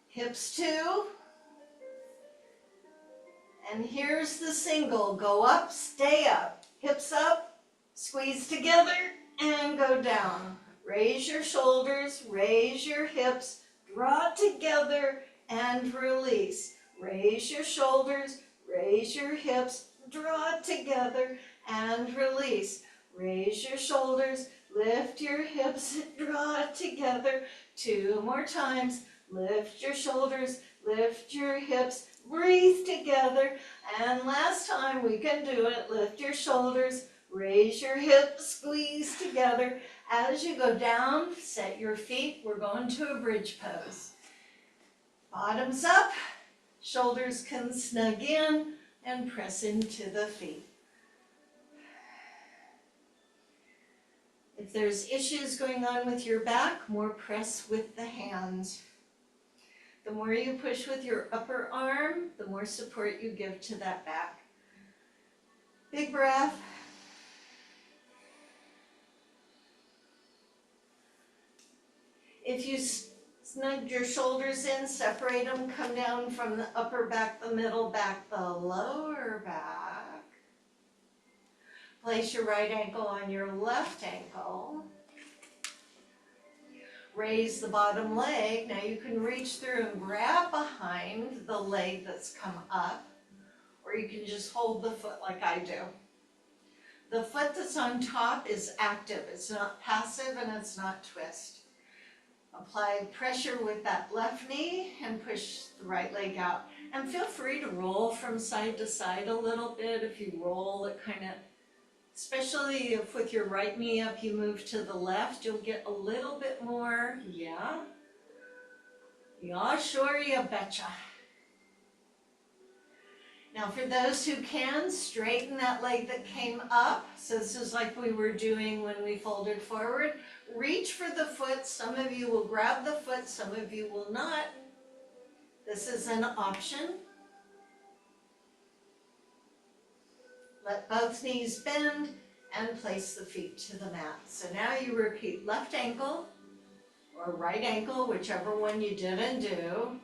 Hips 2. And here's the single. Go up, stay up. Hips up, squeeze together, and go down. Raise your shoulders, raise your hips, draw together, and release. Raise your shoulders, raise your hips, draw together, and release. Raise your shoulders, lift your hips, draw together. 2 more times. Lift your shoulders, lift your hips, breathe together. And last time, we can do it. Lift your shoulders, raise your hips, squeeze together. As you go down, set your feet. We're going to a bridge pose. Bottoms up, shoulders can snug in and press into the feet. If there's issues going on with your back, more press with the hands. The more you push with your upper arm, the more support you give to that back. Big breath. If you snug your shoulders in, separate them, come down from the upper back, the middle back, the lower back. Place your right ankle on your left ankle. Raise the bottom leg. Now you can reach through and grab behind the leg that's come up, or you can just hold the foot like I do. The foot that's on top is active. It's not passive and it's not twist. Apply pressure with that left knee and push the right leg out. And feel free to roll from side to side a little bit. If you roll, it kind of, especially if with your right knee up you move to the left, you'll get a little bit more, yeah, sure, you betcha. Now for those who can, straighten that leg that came up. So this is like we were doing when we folded forward. Reach for the foot. Some of you will grab the foot, some of you will not. This is an option. Let both knees bend and place the feet to the mat. So now you repeat left ankle or right ankle, whichever one you didn't do.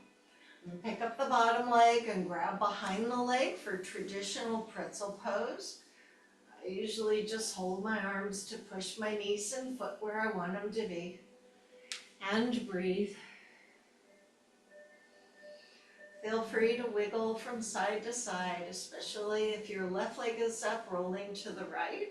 And pick up the bottom leg and grab behind the leg for traditional pretzel pose. I usually just hold my arms to push my knees and foot where I want them to be. And breathe. Feel free to wiggle from side to side, especially if your left leg is up, rolling to the right.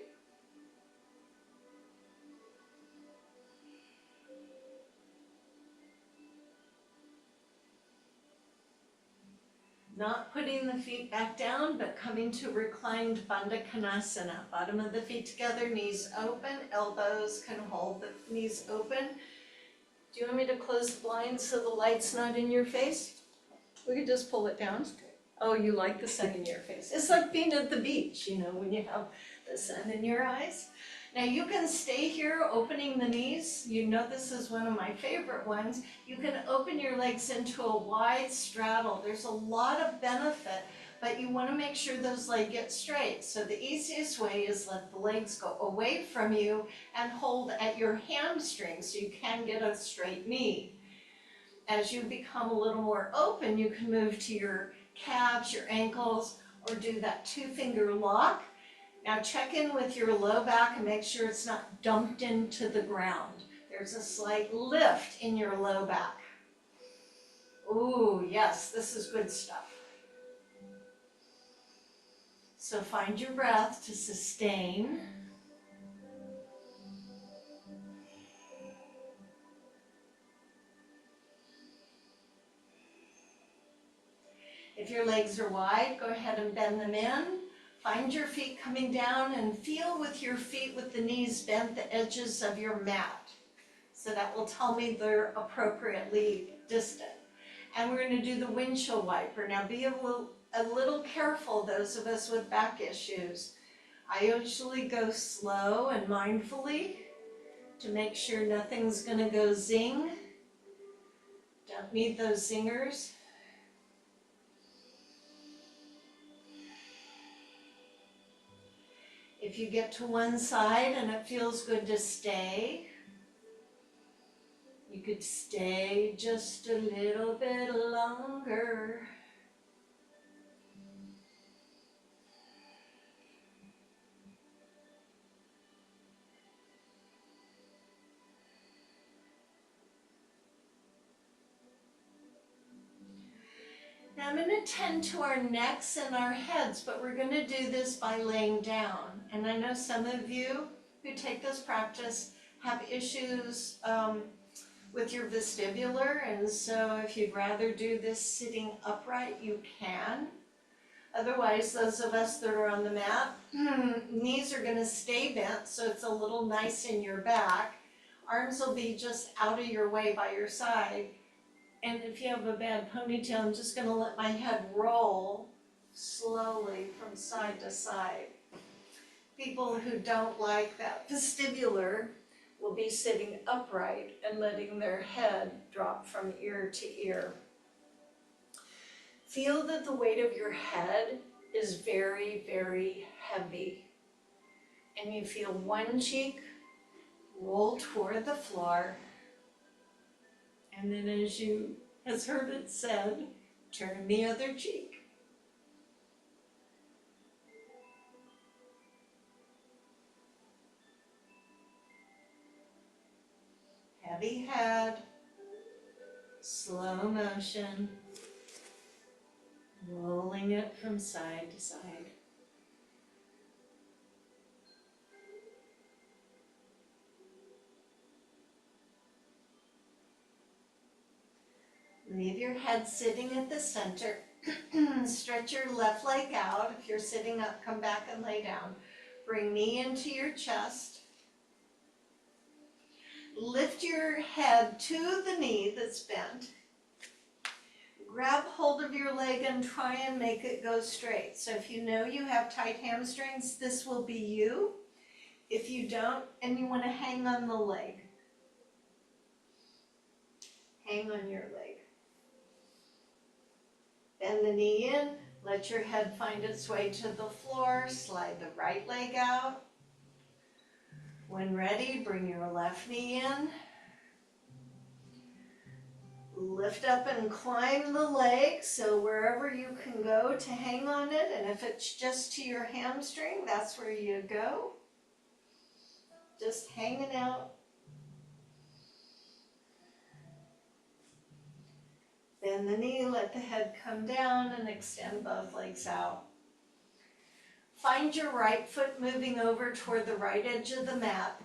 Not putting the feet back down, but coming to reclined Bandha Konasana. Bottom of the feet together, knees open, elbows can hold the knees open. Do you want me to close the blinds so the light's not in your face? We could just pull it down. Oh, you like the sun in your face. It's like being at the beach, you know, when you have the sun in your eyes. Now you can stay here opening the knees. You know this is one of my favorite ones. You can open your legs into a wide straddle. There's a lot of benefit, but you want to make sure those legs get straight. So the easiest way is let the legs go away from you and hold at your hamstring so you can get a straight knee. As you become a little more open, you can move to your calves, your ankles, or do that 2-finger lock. Now check in with your low back and make sure it's not dumped into the ground. There's a slight lift in your low back. Ooh, yes, this is good stuff. So find your breath to sustain. If your legs are wide, go ahead and bend them in. Find your feet coming down and feel with your feet with the knees bent the edges of your mat. So that will tell me they're appropriately distant. And we're going to do the windshield wiper. Now be a little careful, those of us with back issues. I usually go slow and mindfully to make sure nothing's going to go zing. Don't need those zingers. If you get to one side and it feels good to stay, you could stay just a little bit longer. Now I'm going to tend to our necks and our heads, but we're going to do this by laying down. And I know some of you who take this practice have issues with your vestibular, and so if you'd rather do this sitting upright, you can. Otherwise, those of us that are on the mat, knees are going to stay bent, so it's a little nice in your back. Arms will be just out of your way by your side. And if you have a bad ponytail, I'm just going to let my head roll slowly from side to side. People who don't like that vestibular will be sitting upright and letting their head drop from ear to ear. Feel that the weight of your head is very, very heavy. And you feel one cheek roll toward the floor. And then as heard it said, turn the other cheek. Heavy head, slow motion, rolling it from side to side. Leave your head sitting at the center. Stretch your left leg out. If you're sitting up, come back and lay down. Bring knee into your chest. Lift your head to the knee that's bent. Grab hold of your leg and try and make it go straight. So if you know you have tight hamstrings, this will be you. If you don't, and you want to hang on the leg, hang on your leg. Bend the knee in, let your head find its way to the floor, slide the right leg out. When ready, bring your left knee in. Lift up and climb the leg, so wherever you can go to hang on it, and if it's just to your hamstring, that's where you go. Just hanging out. Bend the knee, let the head come down, and extend both legs out. Find your right foot moving over toward the right edge of the mat.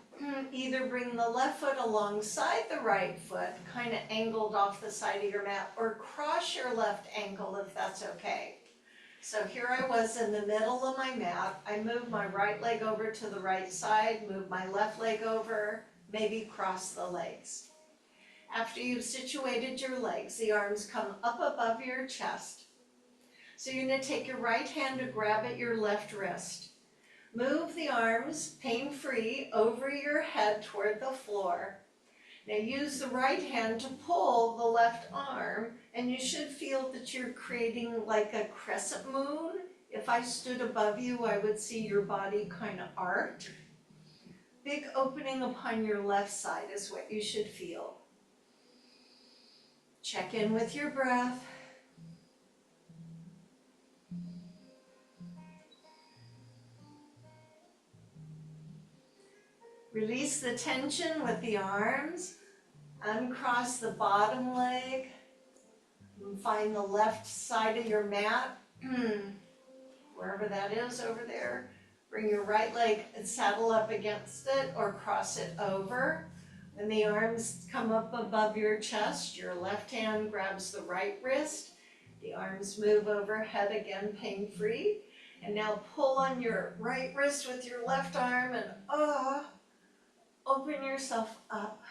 Either bring the left foot alongside the right foot, kind of angled off the side of your mat, or cross your left ankle if that's okay. So here I was in the middle of my mat. I moved my right leg over to the right side, moved my left leg over, maybe cross the legs. After you've situated your legs, the arms come up above your chest. So you're going to take your right hand to grab at your left wrist. Move the arms, pain-free, over your head toward the floor. Now use the right hand to pull the left arm, and you should feel that you're creating like a crescent moon. If I stood above you, I would see your body kind of arc. Big opening upon your left side is what you should feel. Check in with your breath. Release the tension with the arms. Uncross the bottom leg. And find the left side of your mat, wherever that is over there. Bring your right leg and saddle up against it or cross it over. When the arms come up above your chest, your left hand grabs the right wrist. The arms move overhead again, pain-free. And now pull on your right wrist with your left arm and open yourself up.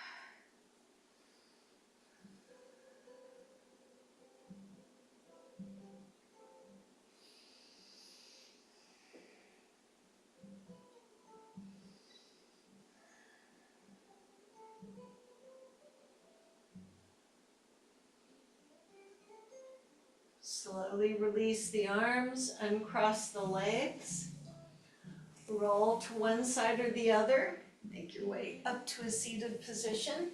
Slowly release the arms, uncross the legs. Roll to one side or the other. Make your way up to a seated position.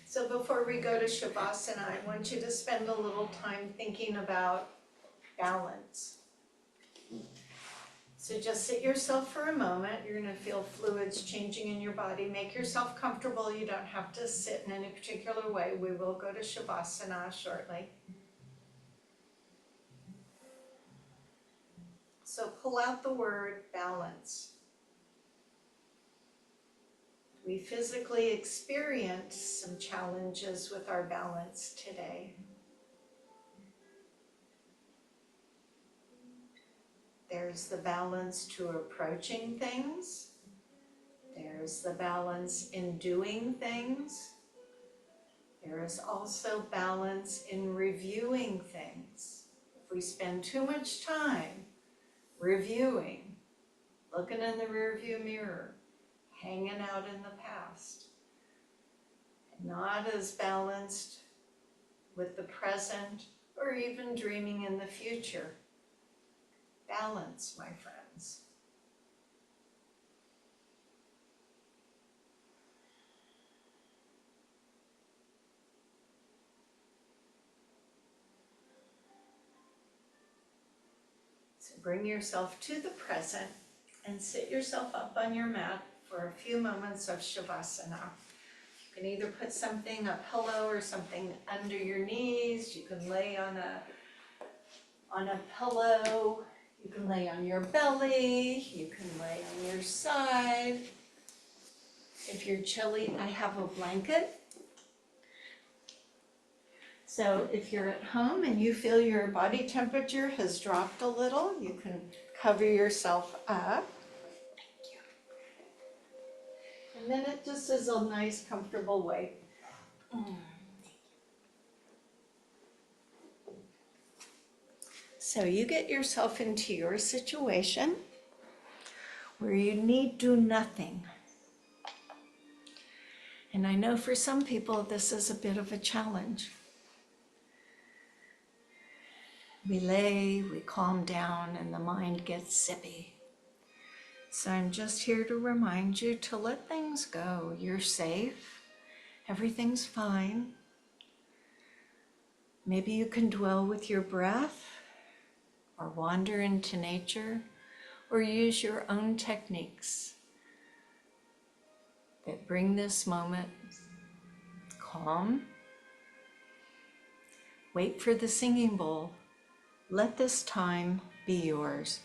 So before we go to Shavasana, I want you to spend a little time thinking about balance. So just sit yourself for a moment. You're going to feel fluids changing in your body. Make yourself comfortable. You don't have to sit in any particular way. We will go to Shavasana shortly. So pull out the word balance. We physically experienced some challenges with our balance today. There's the balance to approaching things. There's the balance in doing things. There is also balance in reviewing things. If we spend too much time reviewing, looking in the rearview mirror, hanging out in the past, not as balanced with the present or even dreaming in the future. Balance, my friends. So bring yourself to the present and sit yourself up on your mat for a few moments of Shavasana. You can either put something, a pillow or something under your knees. You can lay on a pillow. You can lay on your belly. You can lay on your side. If you're chilly, I have a blanket. So if you're at home and you feel your body temperature has dropped a little, you can cover yourself up. And then it just is a nice, comfortable way. So you get yourself into your situation where you need do nothing. And I know for some people this is a bit of a challenge. We lay, we calm down, and the mind gets zippy. So I'm just here to remind you to let things go. You're safe. Everything's fine. Maybe you can dwell with your breath or wander into nature or use your own techniques that bring this moment calm. Wait for the singing bowl. Let this time be yours.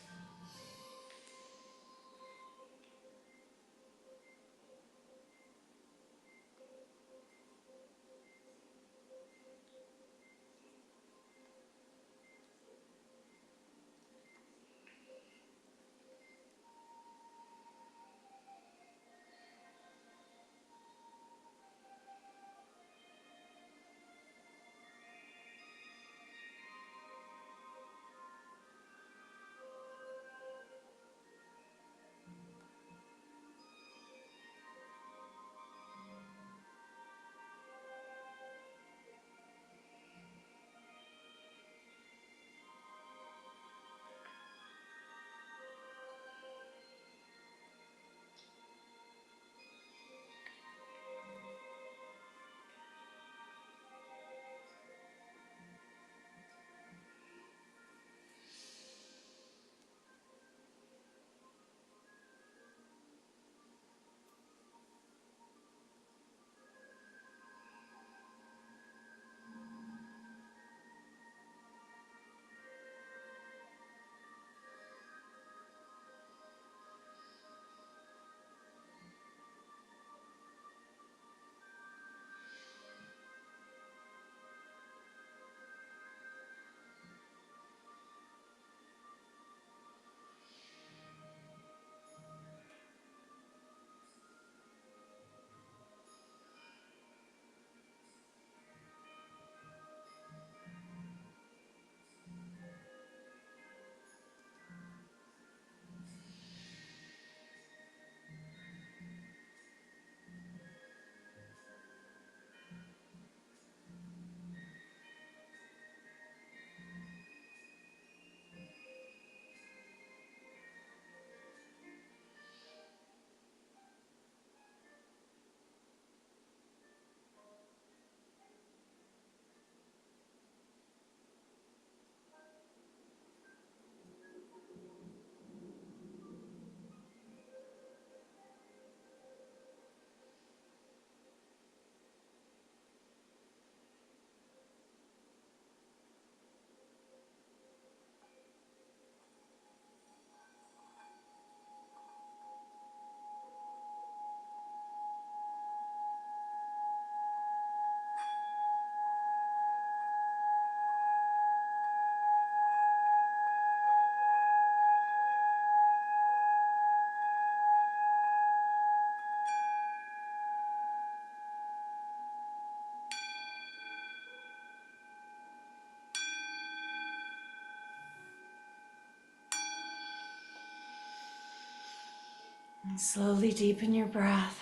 And slowly deepen your breath.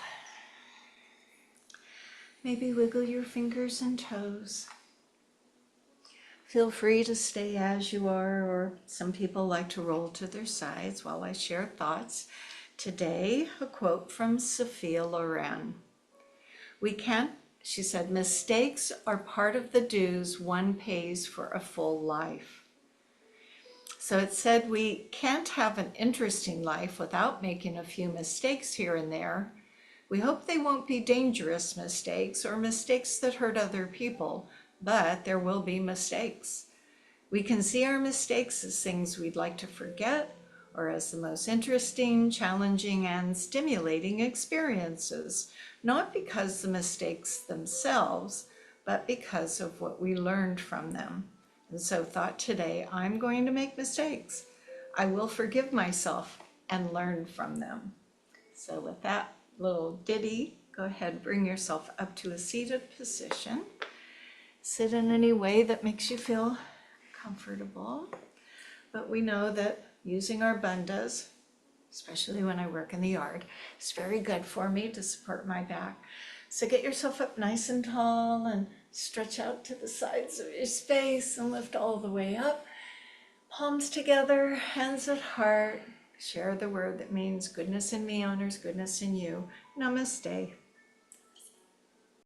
Maybe wiggle your fingers and toes. Feel free to stay as you are, or some people like to roll to their sides while I share thoughts. Today, a quote from Sophia Loren. We can't, she said, mistakes are part of the dues one pays for a full life. So it said we can't have an interesting life without making a few mistakes here and there. We hope they won't be dangerous mistakes or mistakes that hurt other people, but there will be mistakes. We can see our mistakes as things we'd like to forget or as the most interesting, challenging, and stimulating experiences, not because the mistakes themselves, but because of what we learned from them. And so thought today, I'm going to make mistakes. I will forgive myself and learn from them. So with that little ditty, go ahead, bring yourself up to a seated position. Sit in any way that makes you feel comfortable. But we know that using our bandhas, especially when I work in the yard, is very good for me to support my back. So get yourself up nice and tall and stretch out to the sides of your space and lift all the way up. Palms together, hands at heart. Share the word that means goodness in me honors goodness in you. Namaste.